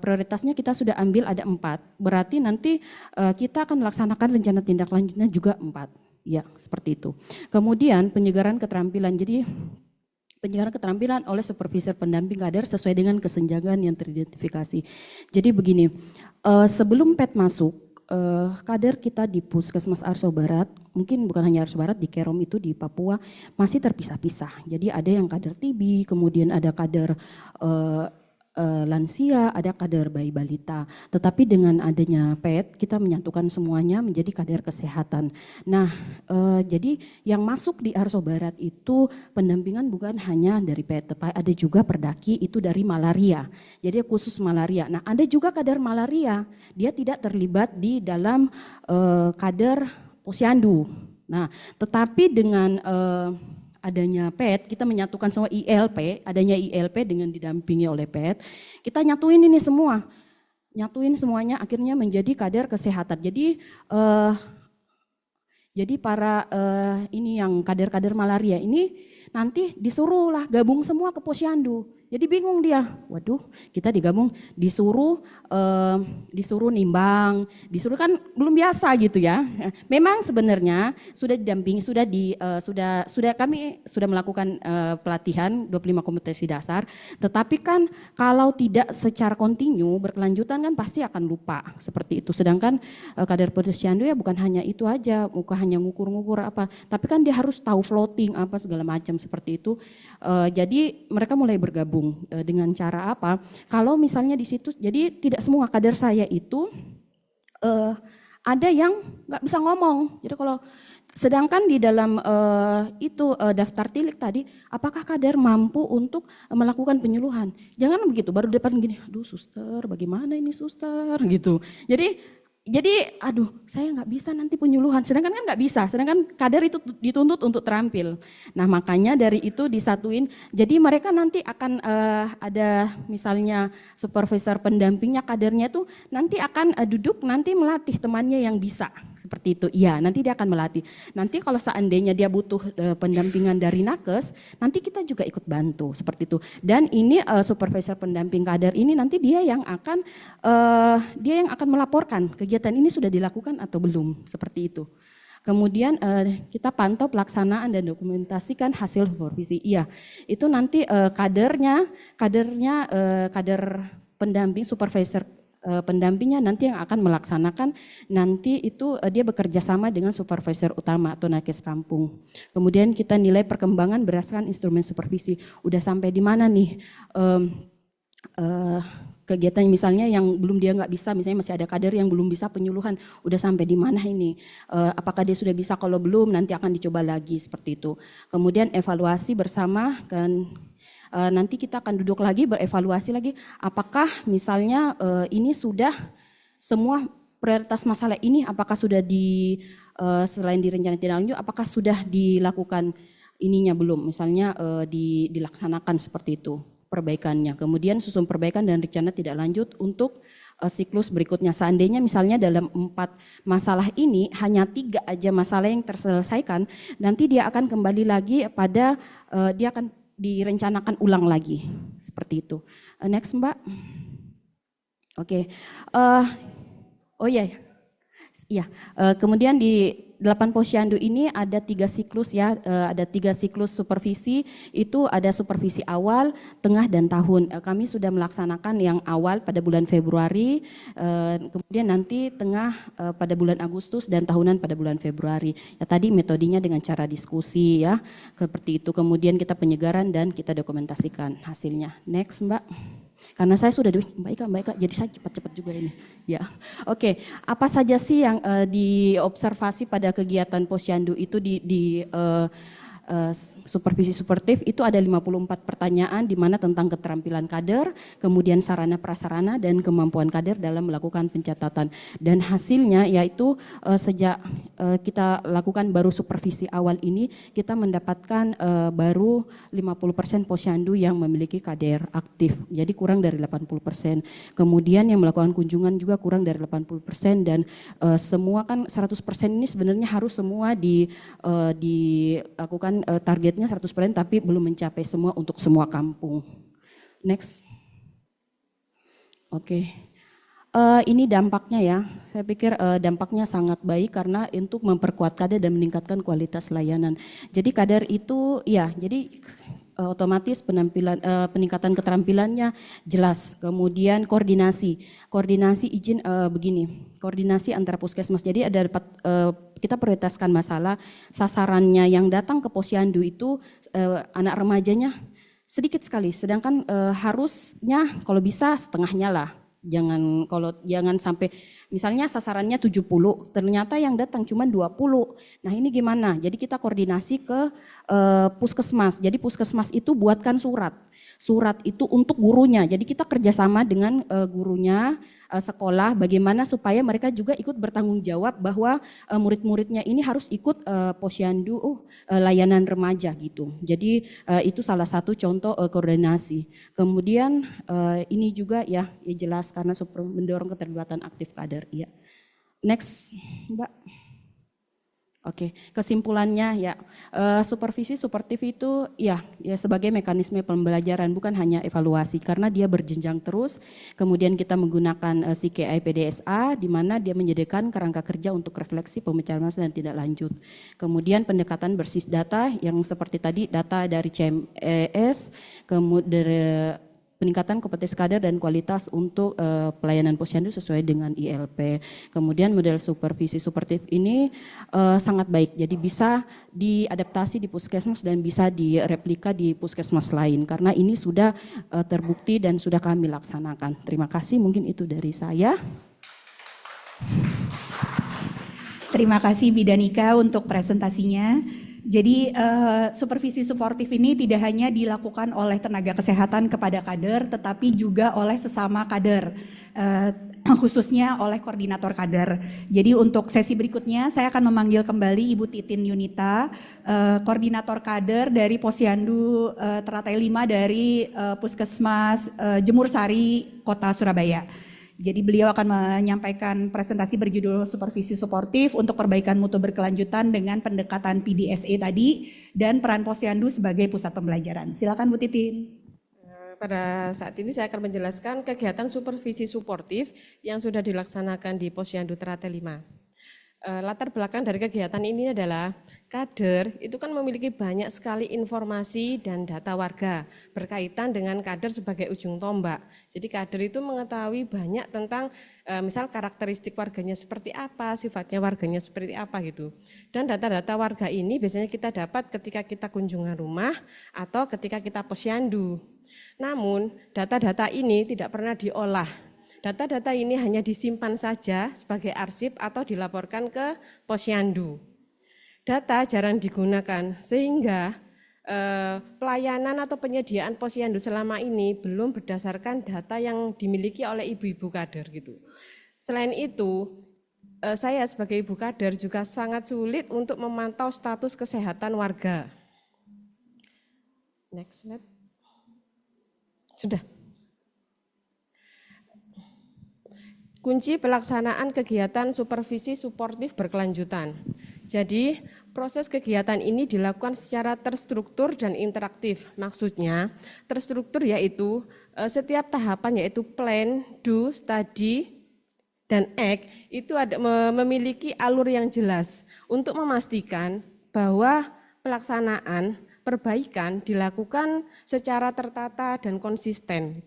prioritasnya kita sudah ambil ada 4, berarti nanti kita akan melaksanakan rencana tindak lanjutnya juga 4, ya seperti itu. Kemudian penyegaran keterampilan, jadi penyegaran keterampilan oleh supervisor pendamping kader sesuai dengan kesenjangan yang teridentifikasi. Jadi begini, sebelum PET masuk, kader kita di Puskesmas Arso Barat, mungkin bukan hanya Arso Barat, di Kerom itu di Papua masih terpisah-pisah. Jadi ada yang kader TB, kemudian ada kader lansia, ada kader bayi balita. Tetapi dengan adanya PET kita menyatukan semuanya menjadi kader kesehatan. Nah, jadi yang masuk di Arso Barat itu pendampingan bukan hanya dari PET, tetapi ada juga Perdaki itu dari malaria. Jadi khusus malaria. Nah, ada juga kader malaria, dia tidak terlibat di dalam kader posyandu. Nah, tetapi dengan adanya PET, kita menyatukan semua ILP, adanya ILP dengan didampingi oleh PET, kita nyatuin ini semua, nyatuin semuanya akhirnya menjadi kader kesehatan. Jadi para ini yang kader-kader malaria ini nanti disuruhlah gabung semua ke posyandu. Jadi bingung dia, waduh kita digabung disuruh nimbang, disuruh kan belum biasa gitu ya. Memang sebenarnya sudah didampingi, kami sudah melakukan pelatihan 25 kompetensi dasar, tetapi kan kalau tidak secara kontinu berkelanjutan kan pasti akan lupa seperti itu. Sedangkan kader posyandu ya bukan hanya itu aja, bukan hanya ngukur-ngukur apa, tapi kan dia harus tahu floating apa segala macam seperti itu. Jadi mereka mulai bergabung dengan cara apa? Kalau misalnya di situ, jadi tidak semua kader saya itu ada yang nggak bisa ngomong. Jadi kalau sedangkan di dalam daftar tilik tadi, apakah kader mampu untuk melakukan penyuluhan? Jangan begitu, baru depan gini, aduh suster, bagaimana ini suster gitu. Jadi aduh saya nggak bisa nanti penyuluhan, sedangkan kan nggak bisa, sedangkan kader itu dituntut untuk terampil. Nah makanya dari itu disatuin, jadi mereka nanti akan ada misalnya supervisor pendampingnya kadernya itu nanti akan duduk nanti melatih temannya yang bisa. Seperti itu, iya nanti dia akan melatih. Nanti kalau seandainya dia butuh pendampingan dari nakes, nanti kita juga ikut bantu seperti itu. Dan ini supervisor pendamping kader ini nanti dia yang akan melaporkan kegiatan ini sudah dilakukan atau belum, seperti itu. Kemudian kita pantau pelaksanaan dan dokumentasikan hasil supervisi. Iya, itu nanti kader pendamping supervisor pendampingnya nanti yang akan melaksanakan, nanti itu dia bekerja sama dengan supervisor utama atau nakes kampung. Kemudian kita nilai perkembangan berdasarkan instrumen supervisi. Udah sampai di mana nih kegiatan misalnya yang belum dia nggak bisa, misalnya masih ada kader yang belum bisa penyuluhan, udah sampai di mana ini? Apakah dia sudah bisa? Kalau belum nanti akan dicoba lagi seperti itu. Kemudian evaluasi bersama kan. Nanti kita akan duduk lagi berevaluasi lagi apakah misalnya ini sudah semua prioritas masalah ini apakah sudah selain di rencana tindak lanjut apakah sudah dilakukan ininya belum, misalnya dilaksanakan seperti itu perbaikannya. Kemudian susun perbaikan dan rencana tidak lanjut untuk siklus berikutnya. Seandainya misalnya dalam 4 masalah ini hanya 3 aja masalah yang terselesaikan, nanti dia akan kembali lagi pada dia akan direncanakan ulang lagi seperti itu. Next Mbak. Oke. Oh iya. Iya. Kemudian di 8 posyandu ini ada 3 siklus ya, ada 3 siklus supervisi, itu ada supervisi awal, tengah dan tahun. Kami sudah melaksanakan yang awal pada bulan Februari, kemudian nanti tengah pada bulan Agustus dan tahunan pada bulan Februari. Ya tadi metodenya dengan cara diskusi ya, seperti itu. Kemudian kita penyegaran dan kita dokumentasikan hasilnya. Next Mbak. Karena saya sudah Mbak Ika, jadi saya cepat-cepat juga ini. Ya, oke. Apa saja sih yang diobservasi pada kegiatan posyandu itu supervisi suportif itu ada 54 pertanyaan di mana tentang keterampilan kader, kemudian sarana prasarana dan kemampuan kader dalam melakukan pencatatan. Dan hasilnya yaitu sejak kita lakukan baru supervisi awal ini, kita mendapatkan baru 50% posyandu yang memiliki kader aktif. Jadi kurang dari 80%. Kemudian yang melakukan kunjungan juga kurang dari 80%, dan semua kan 100% ini sebenarnya harus semua dilakukan targetnya 100%, tapi belum mencapai semua untuk semua kampung. Next. Oke. Ini dampaknya ya, saya pikir dampaknya sangat baik karena untuk memperkuat kader dan meningkatkan kualitas layanan. Jadi kader itu ya, jadi otomatis peningkatan keterampilannya jelas. Kemudian koordinasi izin begini, koordinasi antara puskesmas. Jadi ada kita prioritaskan masalah sasarannya yang datang ke posyandu itu anak remajanya sedikit sekali, sedangkan harusnya kalau bisa setengahnya lah. Jangan sampai misalnya sasarannya 70, ternyata yang datang cuma 20. Nah, ini gimana? Jadi kita koordinasi ke puskesmas. Jadi puskesmas itu buatkan surat. Surat itu untuk gurunya. Jadi kita kerjasama dengan gurunya sekolah bagaimana supaya mereka juga ikut bertanggung jawab bahwa murid-muridnya ini harus ikut posyandu layanan remaja gitu. Jadi itu salah satu contoh koordinasi. Kemudian ini juga ya jelas karena mendorong keterlibatan aktif kader. Ya. Next, Mbak. Oke, kesimpulannya ya supervisi suportif itu ya sebagai mekanisme pembelajaran, bukan hanya evaluasi karena dia berjenjang terus. Kemudian kita menggunakan CKI PDSA di mana dia menyediakan kerangka kerja untuk refleksi, pemecahan masalah dan tindak lanjut. Kemudian pendekatan berbasis data yang seperti tadi data dari CMS, kemudian peningkatan kompetensi kader dan kualitas untuk pelayanan posyandu sesuai dengan ILP. Kemudian model supervisi suportif ini sangat baik, jadi bisa diadaptasi di puskesmas dan bisa direplika di puskesmas lain karena ini sudah terbukti dan sudah kami laksanakan. Terima kasih, mungkin itu dari saya. Terima kasih Bidanika untuk presentasinya. Jadi supervisi suportif ini tidak hanya dilakukan oleh tenaga kesehatan kepada kader, tetapi juga oleh sesama kader, khususnya oleh koordinator kader. Jadi untuk sesi berikutnya saya akan memanggil kembali Ibu Titin Yunita, koordinator kader dari Posyandu Teratai 5 dari Puskesmas Jemur Sari, Kota Surabaya. Jadi beliau akan menyampaikan presentasi berjudul Supervisi Suportif untuk Perbaikan Mutu Berkelanjutan dengan pendekatan PDSA tadi dan peran posyandu sebagai pusat pembelajaran. Silakan Bu Titin. Pada saat ini saya akan menjelaskan kegiatan supervisi suportif yang sudah dilaksanakan di Posyandu Teratai 5. Latar belakang dari kegiatan ini adalah kader itu kan memiliki banyak sekali informasi dan data warga berkaitan dengan kader sebagai ujung tombak. Jadi kader itu mengetahui banyak tentang misal karakteristik warganya seperti apa, sifatnya warganya seperti apa gitu. Dan data-data warga ini biasanya kita dapat ketika kita kunjungan rumah atau ketika kita posyandu. Namun data-data ini tidak pernah diolah. Data-data ini hanya disimpan saja sebagai arsip atau dilaporkan ke posyandu. Data jarang digunakan sehingga pelayanan atau penyediaan posyandu selama ini belum berdasarkan data yang dimiliki oleh ibu-ibu kader gitu. Selain itu, saya sebagai ibu kader juga sangat sulit untuk memantau status kesehatan warga. Next slide. Sudah. Kunci pelaksanaan kegiatan supervisi suportif berkelanjutan. Jadi, proses kegiatan ini dilakukan secara terstruktur dan interaktif. Maksudnya, terstruktur yaitu setiap tahapan yaitu plan, do, study, dan act itu memiliki alur yang jelas untuk memastikan bahwa pelaksanaan perbaikan dilakukan secara tertata dan konsisten.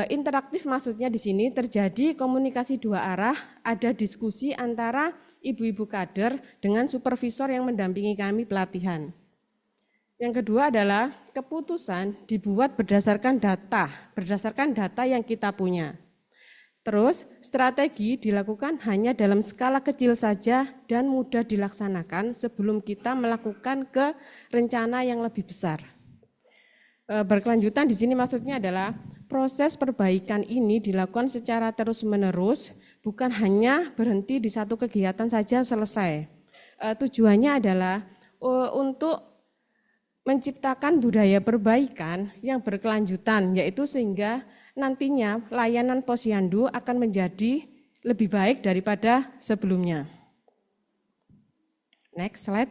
Interaktif maksudnya di sini terjadi komunikasi dua arah, ada diskusi antara ibu-ibu kader dengan supervisor yang mendampingi kami pelatihan. Yang kedua adalah keputusan dibuat berdasarkan data yang kita punya. Terus, strategi dilakukan hanya dalam skala kecil saja dan mudah dilaksanakan sebelum kita melakukan ke rencana yang lebih besar. Berkelanjutan di sini maksudnya adalah proses perbaikan ini dilakukan secara terus-menerus, bukan hanya berhenti di satu kegiatan saja selesai. Tujuannya adalah untuk menciptakan budaya perbaikan yang berkelanjutan, yaitu sehingga nantinya layanan posyandu akan menjadi lebih baik daripada sebelumnya. Next slide.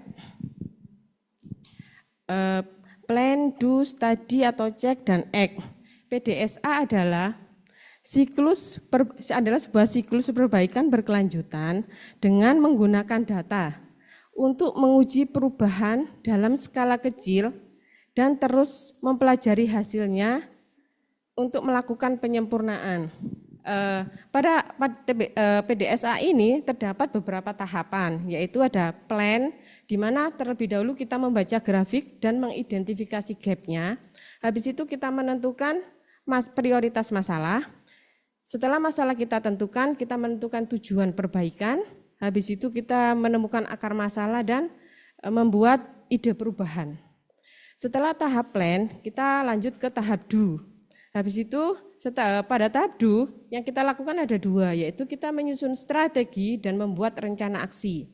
Plan, do, study atau cek dan act. PDSA adalah sebuah siklus perbaikan berkelanjutan dengan menggunakan data untuk menguji perubahan dalam skala kecil dan terus mempelajari hasilnya untuk melakukan penyempurnaan. Pada PDSA ini terdapat beberapa tahapan, yaitu ada plan, di mana terlebih dahulu kita membaca grafik dan mengidentifikasi gap-nya. Habis itu kita menentukan prioritas masalah. Setelah masalah kita tentukan, kita menentukan tujuan perbaikan. Habis itu kita menemukan akar masalah dan membuat ide perubahan. Setelah tahap plan, kita lanjut ke tahap do. Habis itu pada tahap do yang kita lakukan ada dua, yaitu kita menyusun strategi dan membuat rencana aksi.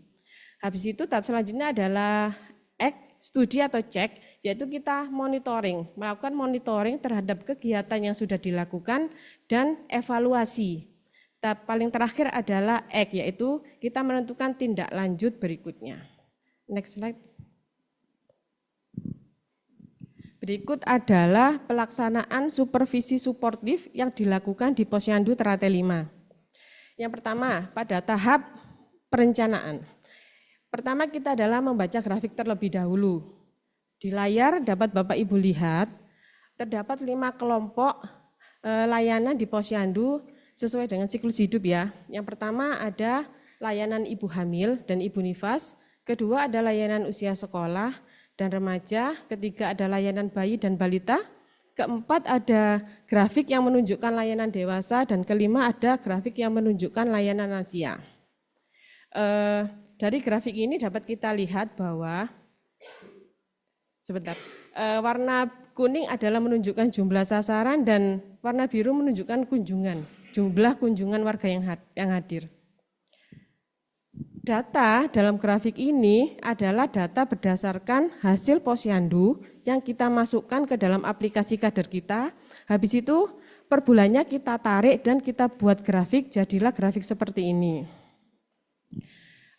Habis itu tahap selanjutnya adalah act, studi atau cek, yaitu kita melakukan monitoring terhadap kegiatan yang sudah dilakukan dan evaluasi. Tahap paling terakhir adalah act, yaitu kita menentukan tindak lanjut berikutnya. Next slide. Berikut adalah pelaksanaan supervisi suportif yang dilakukan di Posyandu Teratai 5. Yang pertama, pada tahap perencanaan. Pertama kita adalah membaca grafik terlebih dahulu. Di layar dapat Bapak Ibu lihat, terdapat 5 kelompok layanan di Posyandu sesuai dengan siklus hidup ya. Yang pertama ada layanan ibu hamil dan ibu nifas, kedua ada layanan usia sekolah dan remaja, ketiga ada layanan bayi dan balita, keempat ada grafik yang menunjukkan layanan dewasa, dan kelima ada grafik yang menunjukkan layanan lansia. Dari grafik ini dapat kita lihat bahwa warna kuning adalah menunjukkan jumlah sasaran dan warna biru menunjukkan jumlah kunjungan warga yang hadir. Data dalam grafik ini adalah data berdasarkan hasil posyandu yang kita masukkan ke dalam aplikasi kader kita. Habis itu per bulannya kita tarik dan kita buat grafik, jadilah grafik seperti ini.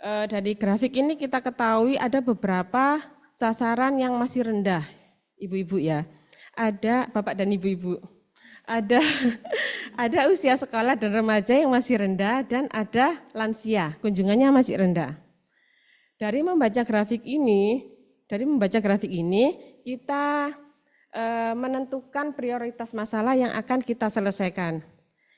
Dari grafik ini kita ketahui ada beberapa sasaran yang masih rendah, ibu-ibu ya. Ada bapak dan ibu-ibu. Ada usia sekolah dan remaja yang masih rendah dan ada lansia, kunjungannya masih rendah. Dari membaca grafik ini kita menentukan prioritas masalah yang akan kita selesaikan.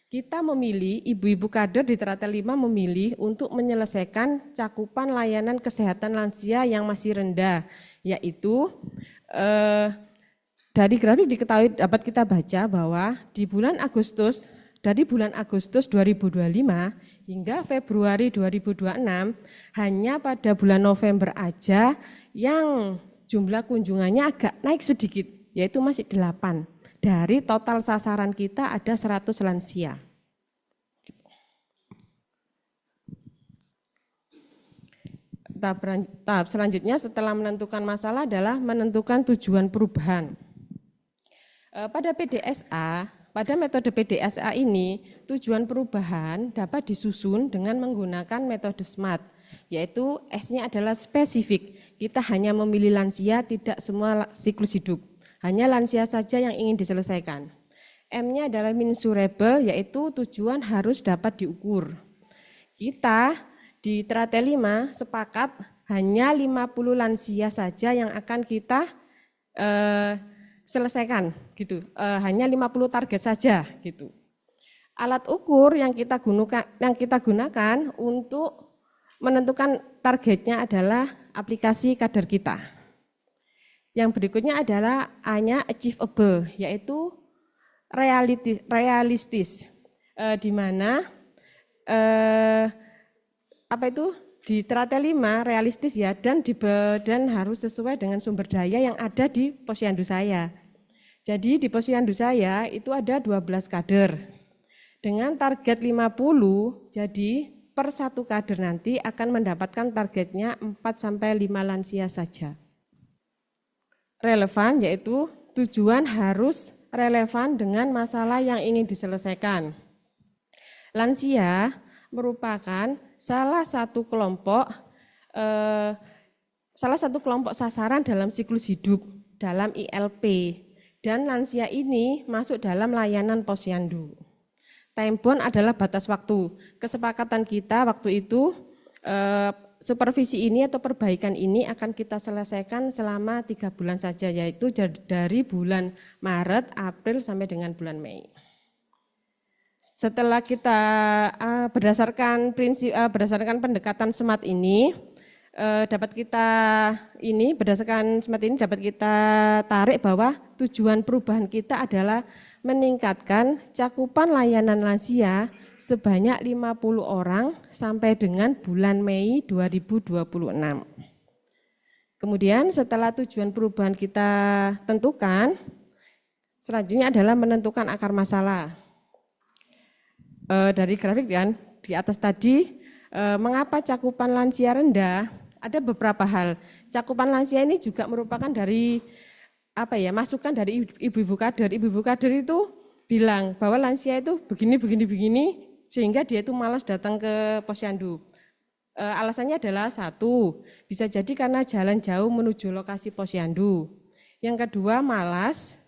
Kita memilih, ibu-ibu kader di Teratai 5 memilih untuk menyelesaikan cakupan layanan kesehatan lansia yang masih rendah, yaitu dari grafik diketahui dapat kita baca bahwa dari bulan Agustus 2025 hingga Februari 2026 hanya pada bulan November aja yang jumlah kunjungannya agak naik sedikit, yaitu masih 8. Dari total sasaran kita ada 100 lansia. Tahap selanjutnya setelah menentukan masalah adalah menentukan tujuan perubahan. Pada metode PDSA ini, tujuan perubahan dapat disusun dengan menggunakan metode SMART, yaitu S-nya adalah spesifik. Kita hanya memilih lansia, tidak semua siklus hidup. Hanya lansia saja yang ingin diselesaikan. M-nya adalah measurable, yaitu tujuan harus dapat diukur. Kita di Teratai 5 sepakat hanya 50 lansia saja yang akan kita selesaikan gitu, hanya 50 target saja gitu. Alat ukur yang kita gunakan untuk menentukan targetnya adalah aplikasi kader kita. Yang berikutnya adalah A-nya achievable, yaitu realistis. di mana di Trate 5 realistis ya, dan harus sesuai dengan sumber daya yang ada di posyandu saya. Jadi di posyandu saya itu ada 12 kader. Dengan target 50, jadi per satu kader nanti akan mendapatkan targetnya 4-5 lansia saja. Relevan yaitu tujuan harus relevan dengan masalah yang ingin diselesaikan. Lansia merupakan salah satu kelompok sasaran dalam siklus hidup dalam ILP, dan lansia ini masuk dalam layanan posyandu. Time bond adalah batas waktu. Kesepakatan kita waktu itu supervisi ini atau perbaikan ini akan kita selesaikan selama 3 bulan saja, yaitu dari bulan Maret, April sampai dengan bulan Mei. Setelah kita berdasarkan pendekatan SMART ini, dapat kita tarik bahwa tujuan perubahan kita adalah meningkatkan cakupan layanan lansia sebanyak 50 orang sampai dengan bulan Mei 2026. Kemudian setelah tujuan perubahan kita tentukan, selanjutnya adalah menentukan akar masalah. Dari grafik kan di atas tadi, mengapa cakupan lansia rendah? Ada beberapa hal. Cakupan lansia ini juga merupakan dari masukan dari ibu-ibu kader. Ibu-ibu kader itu bilang bahwa lansia itu begini, sehingga dia itu malas datang ke posyandu. Alasannya adalah 1, bisa jadi karena jalan jauh menuju lokasi posyandu. Yang kedua, malas.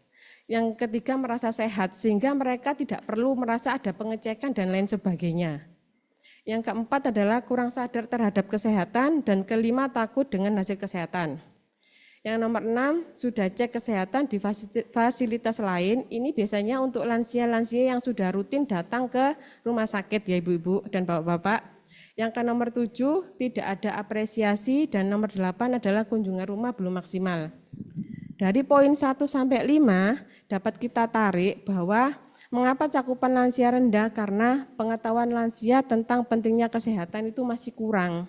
Yang ketiga, merasa sehat, sehingga mereka tidak perlu merasa ada pengecekan dan lain sebagainya. Yang keempat adalah kurang sadar terhadap kesehatan, dan kelima, takut dengan hasil kesehatan. Yang nomor 6, sudah cek kesehatan di fasilitas lain. Ini biasanya untuk lansia-lansia yang sudah rutin datang ke rumah sakit ya ibu-ibu dan bapak-bapak. Yang ke nomor 7, tidak ada apresiasi, dan nomor 8 adalah kunjungan rumah belum maksimal. Dari poin 1 sampai 5 dapat kita tarik bahwa mengapa cakupan lansia rendah, karena pengetahuan lansia tentang pentingnya kesehatan itu masih kurang.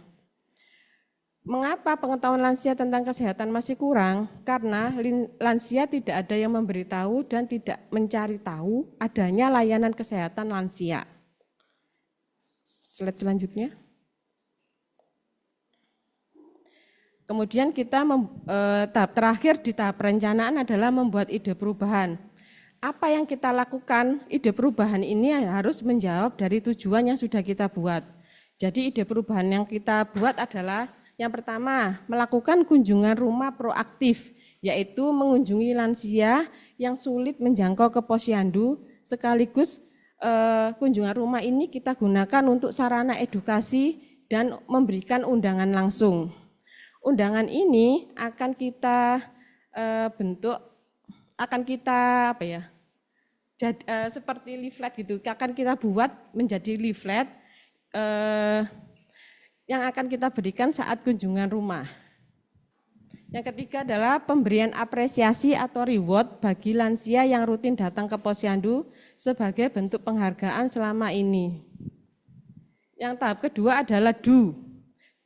Mengapa pengetahuan lansia tentang kesehatan masih kurang? Karena lansia tidak ada yang memberitahu dan tidak mencari tahu adanya layanan kesehatan lansia. Slide selanjutnya. Kemudian kita tahap terakhir di tahap perencanaan adalah membuat ide perubahan. Apa yang kita lakukan, ide perubahan ini harus menjawab dari tujuan yang sudah kita buat. Jadi ide perubahan yang kita buat adalah yang pertama, melakukan kunjungan rumah proaktif, yaitu mengunjungi lansia yang sulit menjangkau ke posyandu, sekaligus kunjungan rumah ini kita gunakan untuk sarana edukasi dan memberikan undangan langsung. Undangan ini akan kita seperti leaflet gitu, akan kita buat menjadi leaflet yang akan kita berikan saat kunjungan rumah. Yang ketiga adalah pemberian apresiasi atau reward bagi lansia yang rutin datang ke posyandu sebagai bentuk penghargaan selama ini. Yang tahap kedua adalah do.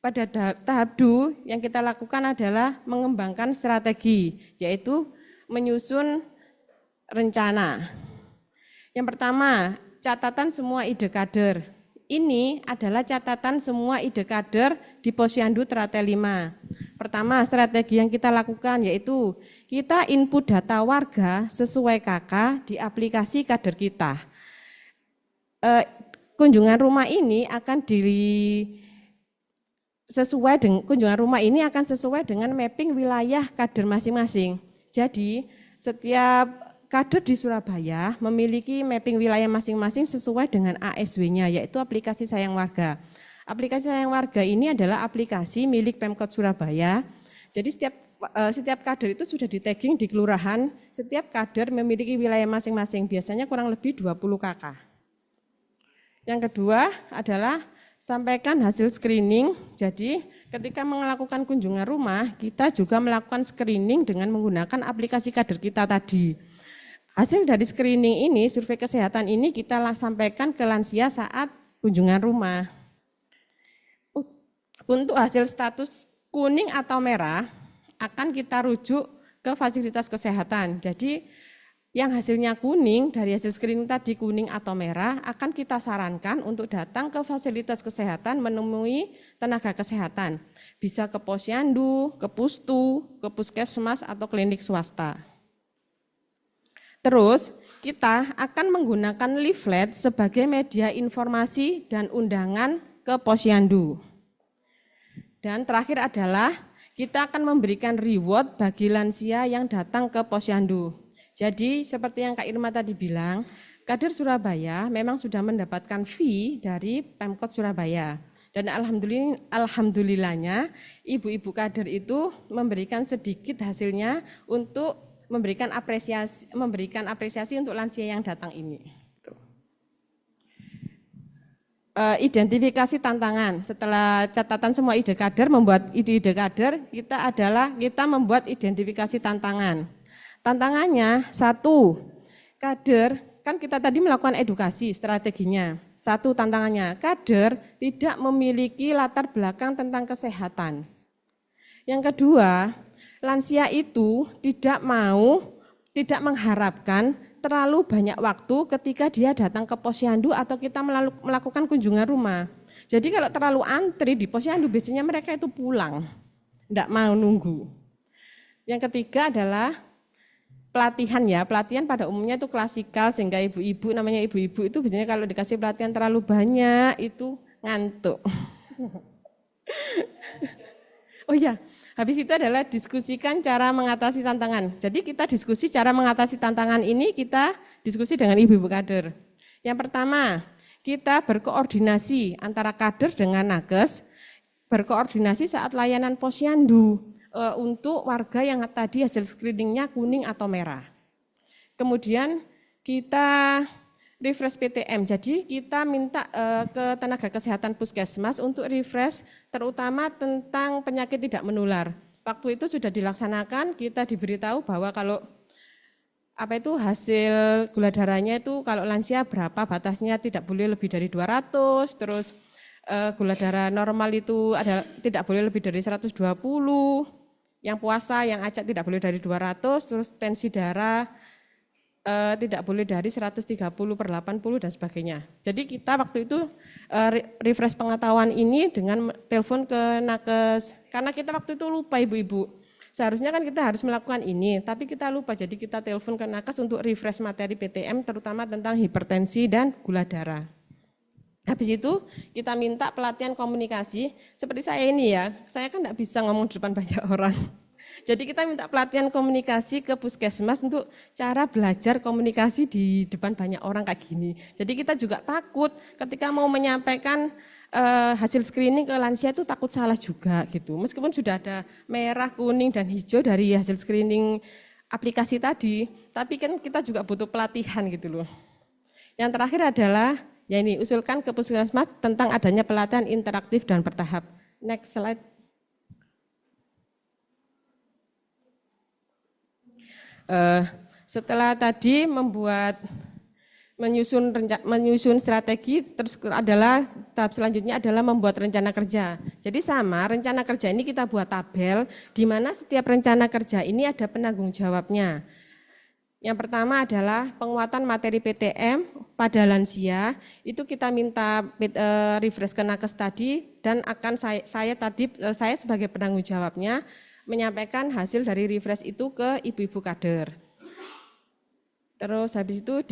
Pada tahap do yang kita lakukan adalah mengembangkan strategi, yaitu menyusun rencana. Yang pertama, catatan semua ide kader. Ini adalah catatan semua ide kader di posyandu Trate 5. Pertama, strategi yang kita lakukan yaitu kita input data warga sesuai KK di aplikasi kader kita. Kunjungan rumah ini akan sesuai dengan mapping wilayah kader masing-masing. Jadi setiap kader di Surabaya memiliki mapping wilayah masing-masing sesuai dengan ASW-nya, yaitu aplikasi Sayang Warga. Aplikasi Sayang Warga ini adalah aplikasi milik Pemkot Surabaya. Jadi setiap kader itu sudah di-tagging di kelurahan, setiap kader memiliki wilayah masing-masing, biasanya kurang lebih 20 KK. Yang kedua adalah sampaikan hasil screening. Jadi ketika melakukan kunjungan rumah, kita juga melakukan screening dengan menggunakan aplikasi kader kita tadi. Hasil dari screening ini, survei kesehatan ini kita sampaikan ke lansia saat kunjungan rumah. Untuk hasil status kuning atau merah akan kita rujuk ke fasilitas kesehatan. Jadi yang hasilnya kuning, dari hasil screening tadi kuning atau merah, akan kita sarankan untuk datang ke fasilitas kesehatan menemui tenaga kesehatan. Bisa ke posyandu, ke pustu, ke puskesmas, atau klinik swasta. Terus kita akan menggunakan leaflet sebagai media informasi dan undangan ke posyandu. Dan terakhir adalah kita akan memberikan reward bagi lansia yang datang ke posyandu. Jadi seperti yang Kak Irma tadi bilang, Kader Surabaya memang sudah mendapatkan fee dari Pemkot Surabaya. Dan alhamdulillahnya ibu-ibu kader itu memberikan sedikit hasilnya untuk memberikan apresiasi untuk lansia yang datang ini. Identifikasi tantangan. Setelah catatan semua ide kader, membuat ide kader, kita membuat identifikasi tantangan. Tantangannya, 1, kader, kan kita tadi melakukan edukasi strateginya. 1 tantangannya, kader tidak memiliki latar belakang tentang kesehatan. Yang kedua, lansia itu tidak mengharapkan terlalu banyak waktu ketika dia datang ke posyandu atau kita melakukan kunjungan rumah. Jadi kalau terlalu antri di posyandu, biasanya mereka itu pulang, tidak mau nunggu. Yang ketiga adalah pelatihan ya, pelatihan pada umumnya itu klasikal sehingga ibu-ibu itu biasanya kalau dikasih pelatihan terlalu banyak itu ngantuk. Oh ya, habis itu adalah diskusikan cara mengatasi tantangan. Jadi kita diskusi cara mengatasi tantangan ini kita diskusi dengan ibu-ibu kader. Yang pertama, kita berkoordinasi antara kader dengan nakes, berkoordinasi saat layanan posyandu. Untuk warga yang tadi hasil screeningnya kuning atau merah. Kemudian kita refresh PTM, jadi kita minta ke tenaga kesehatan puskesmas untuk refresh terutama tentang penyakit tidak menular. Waktu itu sudah dilaksanakan, kita diberitahu bahwa kalau hasil gula darahnya itu kalau lansia berapa batasnya tidak boleh lebih dari 200, terus gula darah normal itu tidak boleh lebih dari 120. Yang puasa, yang acak tidak boleh dari 200, terus tensi darah tidak boleh dari 130/80 dan sebagainya. Jadi kita waktu itu refresh pengetahuan ini dengan telepon ke nakes. Karena kita waktu itu lupa ibu-ibu. Seharusnya kan kita harus melakukan ini, tapi kita lupa. Jadi kita telepon ke nakes untuk refresh materi PTM terutama tentang hipertensi dan gula darah. Habis itu kita minta pelatihan komunikasi, seperti saya ini ya, saya kan enggak bisa ngomong di depan banyak orang. Jadi kita minta pelatihan komunikasi ke puskesmas untuk cara belajar komunikasi di depan banyak orang kayak gini. Jadi kita juga takut ketika mau menyampaikan hasil screening ke lansia itu takut salah juga gitu. Meskipun sudah ada merah, kuning, dan hijau dari hasil screening aplikasi tadi, tapi kan kita juga butuh pelatihan gitu loh. Yang terakhir adalah ya ini, usulkan ke puskesmas tentang adanya pelatihan interaktif dan bertahap. Next slide. Setelah tadi menyusun strategi, terus adalah tahap selanjutnya adalah membuat rencana kerja. Jadi sama, rencana kerja ini kita buat tabel, di mana setiap rencana kerja ini ada penanggung jawabnya. Yang pertama adalah penguatan materi PTM pada lansia, itu kita minta refresh ke nakes tadi, dan akan saya sebagai penanggung jawabnya menyampaikan hasil dari refresh itu ke ibu-ibu kader. Terus habis itu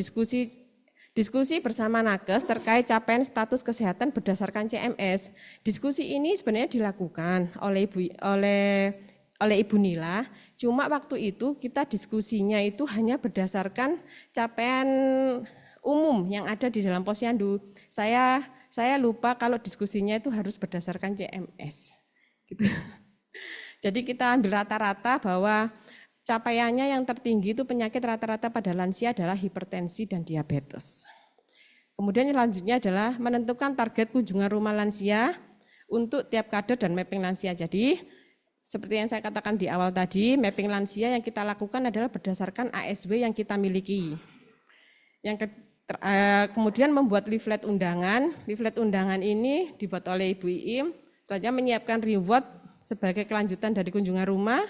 diskusi bersama nakes terkait capaian status kesehatan berdasarkan CMS. Diskusi ini sebenarnya dilakukan oleh Ibu Nila, cuma waktu itu kita diskusinya itu hanya berdasarkan capaian umum yang ada di dalam posyandu. Saya lupa kalau diskusinya itu harus berdasarkan CMS. Gitu. Jadi kita ambil rata-rata bahwa capaiannya yang tertinggi itu penyakit rata-rata pada lansia adalah hipertensi dan diabetes. Kemudian yang selanjutnya adalah menentukan target kunjungan rumah lansia untuk tiap kader dan mapping lansia. Jadi Seperti yang saya katakan di awal tadi, mapping lansia yang kita lakukan adalah berdasarkan ASW yang kita miliki. Kemudian membuat leaflet undangan. Leaflet undangan ini dibuat oleh Ibu Iim, selanjutnya menyiapkan reward sebagai kelanjutan dari kunjungan rumah,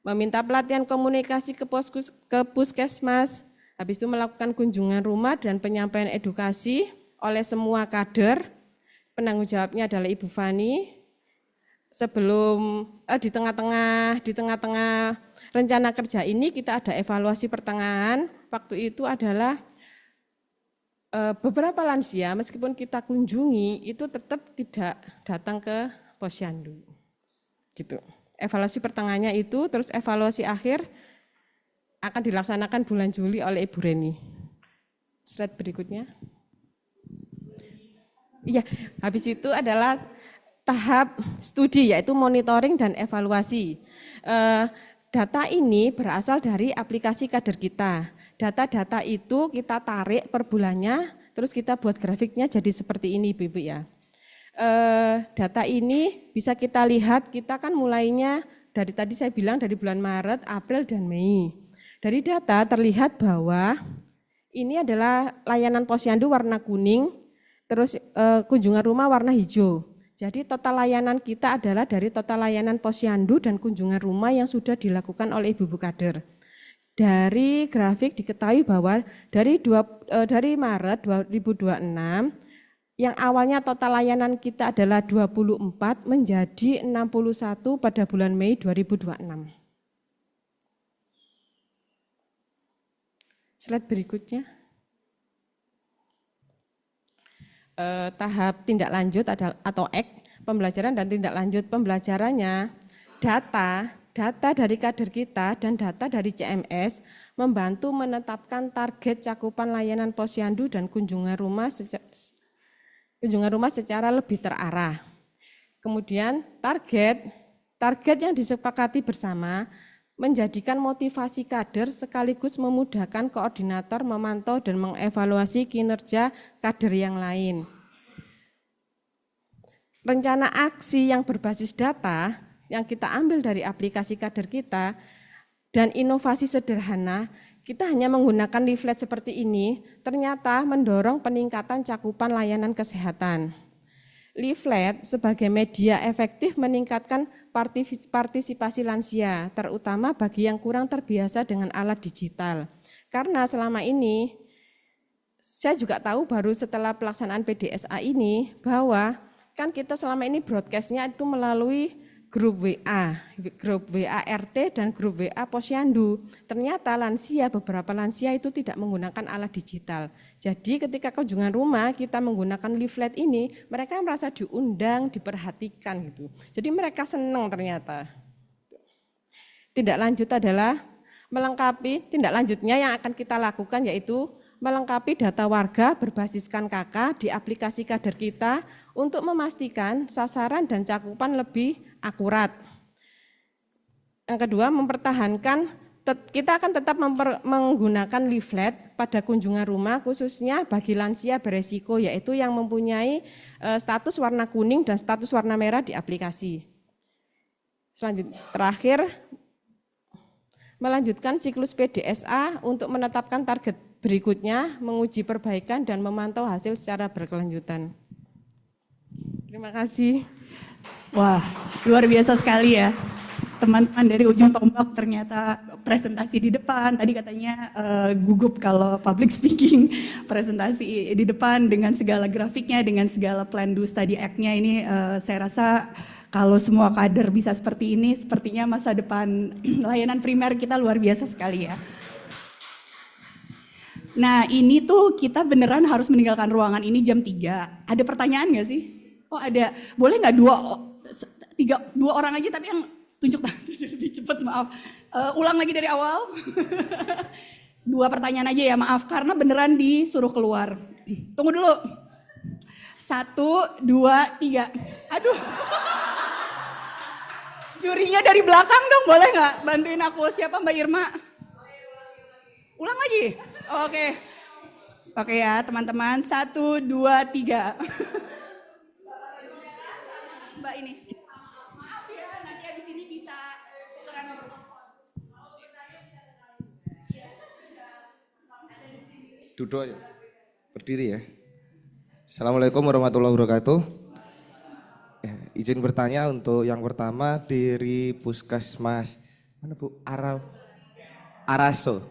meminta pelatihan komunikasi ke puskesmas, habis itu melakukan kunjungan rumah dan penyampaian edukasi oleh semua kader. Penanggung jawabnya adalah Ibu Fani. Sebelum di tengah-tengah rencana kerja ini kita ada evaluasi pertengahan. Waktu itu adalah beberapa lansia meskipun kita kunjungi itu tetap tidak datang ke posyandu. Gitu. Evaluasi pertengahannya itu, terus evaluasi akhir akan dilaksanakan bulan Juli oleh Ibu Reni. Slide berikutnya. Iya, habis itu adalah tahap studi yaitu monitoring dan evaluasi. Data ini berasal dari aplikasi kader kita. Data-data itu kita tarik per bulannya, terus kita buat grafiknya jadi seperti ini Ibu ya. Data ini bisa kita lihat, kita kan mulainya dari tadi saya bilang dari bulan Maret, April, dan Mei. Dari data terlihat bahwa ini adalah layanan posyandu warna kuning, terus kunjungan rumah warna hijau. Jadi total layanan kita adalah dari total layanan posyandu dan kunjungan rumah yang sudah dilakukan oleh ibu-ibu kader. Dari grafik diketahui bahwa dari Maret 2026 yang awalnya total layanan kita adalah 24 menjadi 61 pada bulan Mei 2026. Slide berikutnya. Tahap tindak lanjut atau pembelajaran dan tindak lanjut pembelajarannya, data dari kader kita dan data dari CMS membantu menetapkan target cakupan layanan posyandu dan kunjungan rumah secara lebih terarah. Kemudian target yang disepakati bersama menjadikan motivasi kader sekaligus memudahkan koordinator memantau dan mengevaluasi kinerja kader yang lain. Rencana aksi yang berbasis data yang kita ambil dari aplikasi kader kita dan inovasi sederhana, kita hanya menggunakan leaflet seperti ini, ternyata mendorong peningkatan cakupan layanan kesehatan. Leaflet sebagai media efektif meningkatkan partisipasi lansia, terutama bagi yang kurang terbiasa dengan alat digital. Karena selama ini, saya juga tahu baru setelah pelaksanaan PDSA ini, bahwa kan kita selama ini broadcast-nya itu melalui grup WA RT dan grup WA posyandu. Ternyata beberapa lansia itu tidak menggunakan alat digital. Jadi ketika kunjungan rumah kita menggunakan leaflet ini, mereka merasa diundang, diperhatikan gitu. Jadi mereka senang ternyata. Tindak lanjutnya yang akan kita lakukan yaitu melengkapi data warga berbasiskan KK di aplikasi kader kita untuk memastikan sasaran dan cakupan lebih akurat. Yang kedua, kita akan tetap menggunakan leaflet pada kunjungan rumah khususnya bagi lansia beresiko yaitu yang mempunyai status warna kuning dan status warna merah di aplikasi. Terakhir, melanjutkan siklus PDSA untuk menetapkan target berikutnya, menguji perbaikan dan memantau hasil secara berkelanjutan. Terima kasih. Wah, luar biasa sekali ya. Teman-teman dari ujung tombak ternyata presentasi di depan. Tadi katanya gugup kalau public speaking. Presentasi di depan dengan segala grafiknya, dengan segala plan do study act-nya ini saya rasa kalau semua kader bisa seperti ini, sepertinya masa depan layanan primer kita luar biasa sekali ya. Nah ini tuh kita beneran harus meninggalkan ruangan ini jam 3. Ada pertanyaan gak sih? Oh ada, boleh gak dua orang aja tapi yang tunjuk tangan lebih cepat maaf. Ulang lagi dari awal. 2 pertanyaan aja ya maaf karena beneran disuruh keluar. Tunggu dulu. 1, 2, 3. Aduh. Jurinya dari belakang dong boleh gak bantuin aku? Siapa Mbak Irma? Ulang lagi? Oke ya teman-teman, 1, 2, 3. Mbak ini. Maaf ya, nanti abis ini bisa Duduk ya. Berdiri ya. Assalamualaikum warahmatullahi wabarakatuh. Izin bertanya untuk yang pertama dari Puskesmas mana Bu? Araso.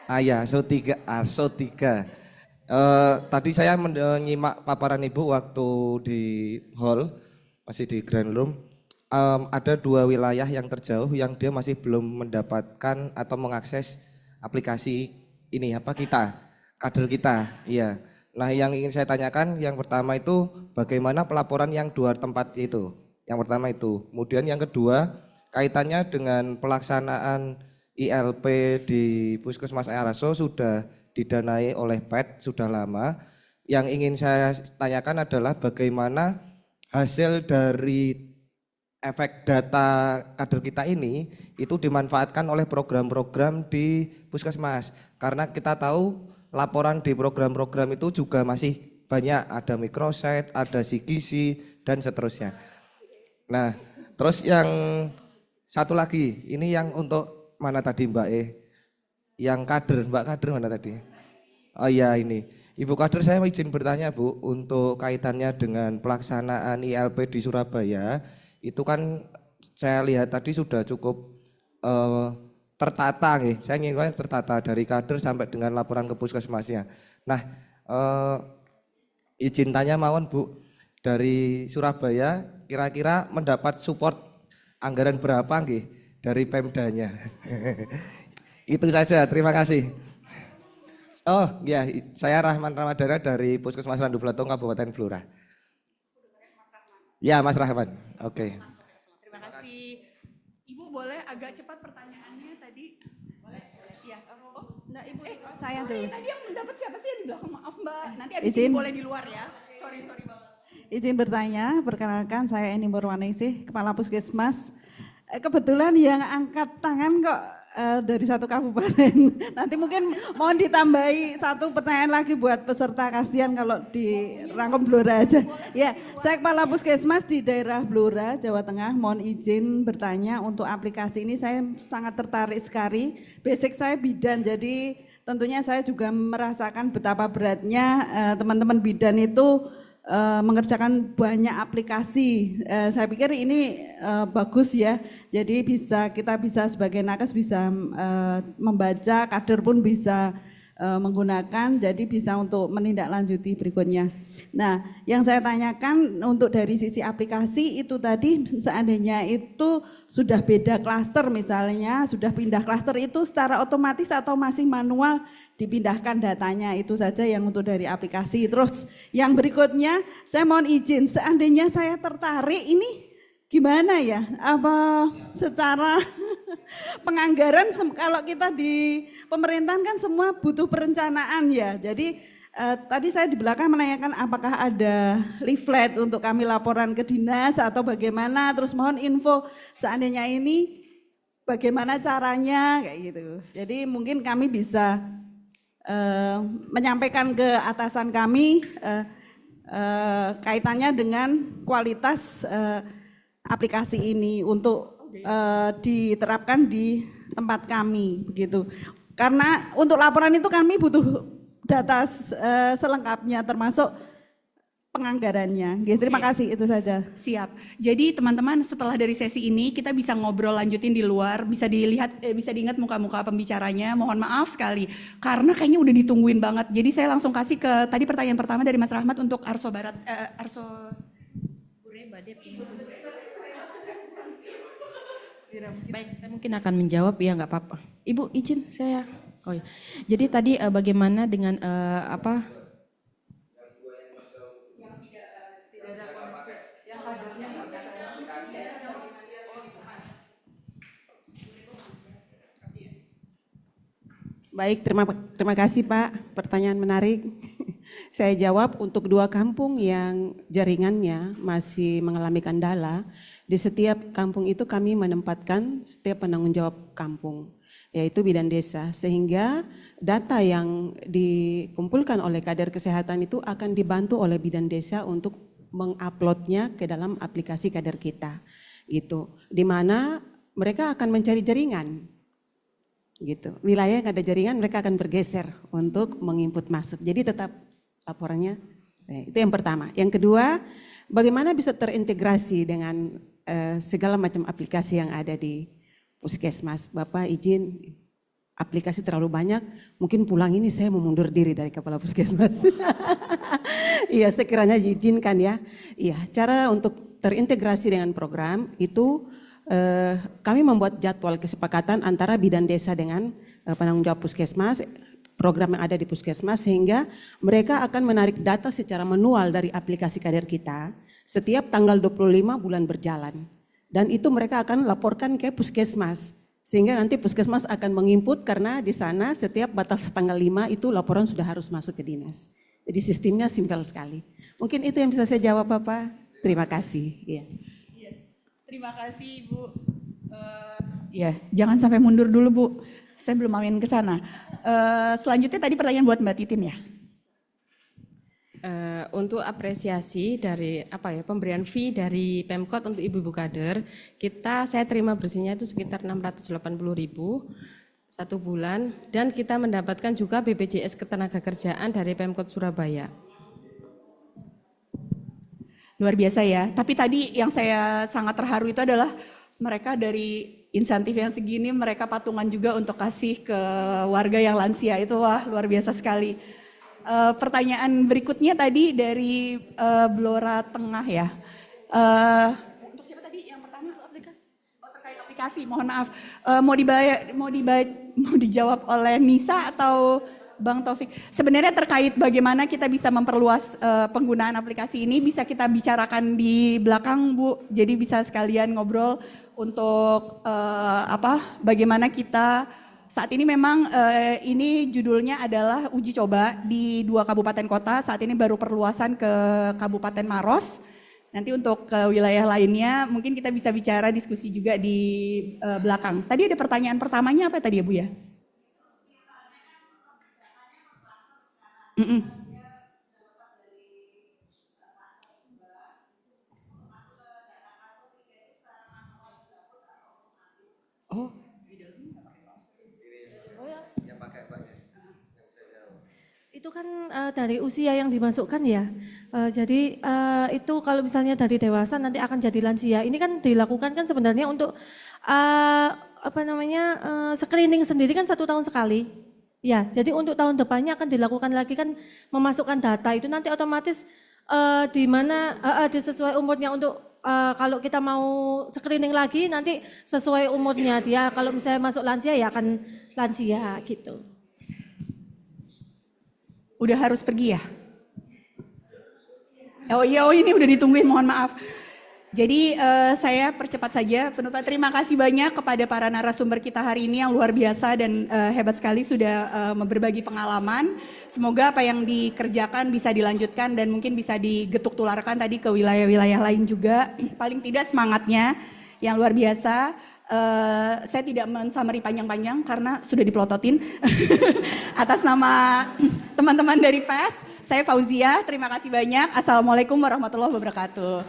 Ya, Arso 3, Arso 3. Tadi saya menyimak paparan Ibu waktu di hall, masih di grand room. Ada 2 wilayah yang terjauh yang dia masih belum mendapatkan atau mengakses aplikasi ini kader kita. Iya. Nah, yang ingin saya tanyakan yang pertama itu bagaimana pelaporan yang 2 tempat itu. Yang pertama itu. Kemudian yang kedua kaitannya dengan pelaksanaan ILP di Puskesmas Araso sudah didanai oleh PET sudah lama. Yang ingin saya tanyakan adalah bagaimana hasil dari efek data kader kita ini itu dimanfaatkan oleh program-program di Puskesmas. Karena kita tahu laporan di program-program itu juga masih banyak, ada microsite, ada CGC, dan seterusnya. Nah, terus yang satu lagi, ini yang untuk mana tadi Mbak Yang kader, Mbak kader mana tadi? Oh iya ini, Ibu kader saya izin bertanya Bu, untuk kaitannya dengan pelaksanaan ILP di Surabaya, itu kan saya lihat tadi sudah cukup tertata nih, saya ingin tertata dari kader sampai dengan laporan ke puskesmasnya. Nah, izin tanya mawon Bu, dari Surabaya kira-kira mendapat support anggaran berapa nih dari Pemdanya? Itu saja, terima kasih. Oh ya, saya Rahman Ramadana dari Puskesmas Randu Blatung, Kabupaten Blora. Ya Mas Rahman, oke. Terima kasih. Ibu boleh agak cepat pertanyaannya tadi? Boleh? Iya. Oh, Nah, Ibu, saya dulu. Tadi yang mendapat siapa sih yang di belakang? Maaf Mbak, nanti abis Izin. ini boleh di luar ya. Sorry banget. Izin bertanya, perkenalkan saya Eni Murwaningsih, Kepala Puskesmas. Kebetulan yang angkat tangan kok dari satu kabupaten. Nanti mungkin mohon ditambahi satu pertanyaan lagi buat peserta, kasihan kalau dirangkum Blora aja. Ya, saya Kepala Puskesmas di daerah Blora, Jawa Tengah. Mohon izin bertanya untuk aplikasi ini saya sangat tertarik sekali. Basic saya bidan, jadi tentunya saya juga merasakan betapa beratnya teman-teman bidan itu mengerjakan banyak aplikasi. Saya pikir ini bagus ya. Jadi kita bisa sebagai nakes bisa membaca, kader pun bisa menggunakan, jadi bisa untuk menindaklanjuti berikutnya. Nah, yang saya tanyakan untuk dari sisi aplikasi itu tadi, seandainya itu sudah beda klaster misalnya, sudah pindah klaster itu secara otomatis atau masih manual dipindahkan datanya, itu saja yang untuk dari aplikasi. Terus yang berikutnya saya mohon izin, seandainya saya tertarik ini gimana ya, apa secara penganggaran kalau kita di pemerintahan kan semua butuh perencanaan ya. Jadi tadi saya di belakang menanyakan apakah ada leaflet untuk kami laporan ke dinas atau bagaimana, terus mohon info seandainya ini bagaimana caranya kayak gitu. Jadi mungkin kami bisa menyampaikan ke atasan kami kaitannya dengan kualitas aplikasi ini untuk diterapkan di tempat kami begitu. Karena untuk laporan itu kami butuh data selengkapnya termasuk penganggarannya. Terima kasih, itu saja. Siap. Jadi teman-teman setelah dari sesi ini kita bisa ngobrol lanjutin di luar, bisa dilihat, bisa diingat muka-muka pembicaranya. Mohon maaf sekali karena kayaknya udah ditungguin banget. Jadi saya langsung kasih ke tadi pertanyaan pertama dari Mas Rahmat untuk Arso Barat, Arso. Baik, saya mungkin akan menjawab ya, nggak apa-apa. Ibu izin saya. Oh ya. Jadi tadi bagaimana dengan apa? Baik, terima kasih Pak, pertanyaan menarik. Saya jawab untuk 2 kampung yang jaringannya masih mengalami kendala. Di setiap kampung itu kami menempatkan setiap penanggung jawab kampung, yaitu bidan desa. Sehingga data yang dikumpulkan oleh kader kesehatan itu akan dibantu oleh bidan desa untuk menguploadnya ke dalam aplikasi kader kita. Gitu. Di mana mereka akan mencari jaringan. gitu. Wilayah yang ada jaringan mereka akan bergeser untuk menginput masuk. Jadi tetap laporannya. Itu yang pertama. Yang kedua, bagaimana bisa terintegrasi dengan segala macam aplikasi yang ada di Puskesmas. Bapak izin, aplikasi terlalu banyak, mungkin pulang ini saya mau mundur diri dari kepala Puskesmas. Iya, sekiranya diizinkan ya. Iya, cara untuk terintegrasi dengan program itu kami membuat jadwal kesepakatan antara bidan desa dengan penanggung jawab Puskesmas, program yang ada di Puskesmas, sehingga mereka akan menarik data secara manual dari aplikasi kader kita setiap tanggal 25 bulan berjalan. Dan itu mereka akan laporkan ke Puskesmas, sehingga nanti Puskesmas akan menginput karena di sana setiap batas tanggal 5 itu laporan sudah harus masuk ke dinas. Jadi sistemnya simpel sekali. Mungkin itu yang bisa saya jawab Bapak. Terima kasih. Iya. Terima kasih Ibu. Ya, jangan sampai mundur dulu Bu. Saya belum main ke sana. Selanjutnya tadi pertanyaan buat Mbak Titin ya. Untuk apresiasi dari pemberian fee dari Pemkot untuk ibu-ibu kader, saya terima bersihnya itu sekitar 680.000 1 bulan, dan kita mendapatkan juga BPJS Ketenagakerjaan dari Pemkot Surabaya. Luar biasa ya. Tapi tadi yang saya sangat terharu itu adalah mereka dari insentif yang segini mereka patungan juga untuk kasih ke warga yang lansia. Itu wah luar biasa sekali. Pertanyaan berikutnya tadi dari Blora Tengah ya. Untuk siapa tadi? Yang pertama itu aplikasi. Oh, terkait aplikasi, mohon maaf. Mau dijawab oleh Nisa atau Bang Taufik? Sebenarnya terkait bagaimana kita bisa memperluas penggunaan aplikasi ini bisa kita bicarakan di belakang Bu. Jadi bisa sekalian ngobrol untuk bagaimana kita saat ini memang ini judulnya adalah uji coba di 2 kabupaten kota. Saat ini baru perluasan ke Kabupaten Maros. Nanti untuk ke wilayah lainnya mungkin kita bisa bicara diskusi juga di belakang. Tadi ada pertanyaan pertamanya apa tadi ya Bu ya? Oh, itu kan dari usia yang dimasukkan ya. Jadi itu kalau misalnya dari dewasa nanti akan jadi lansia. Ini kan dilakukan kan sebenarnya untuk screening sendiri kan 1 tahun sekali. Ya, jadi untuk tahun depannya akan dilakukan lagi kan memasukkan data itu nanti otomatis di mana sesuai umurnya untuk kalau kita mau screening lagi nanti sesuai umurnya dia. Kalau misalnya masuk lansia ya akan lansia gitu. Udah harus pergi ya? Oh iya, ini udah ditungguin, mohon maaf. Jadi saya percepat saja, penutup. Terima kasih banyak kepada para narasumber kita hari ini yang luar biasa dan hebat sekali sudah berbagi pengalaman. Semoga apa yang dikerjakan bisa dilanjutkan dan mungkin bisa digetuk tularkan tadi ke wilayah-wilayah lain juga. Paling tidak semangatnya yang luar biasa. Saya tidak men-summary panjang-panjang karena sudah dipelototin. Atas nama teman-teman dari PATH, saya Fauzia, terima kasih banyak. Assalamualaikum warahmatullahi wabarakatuh.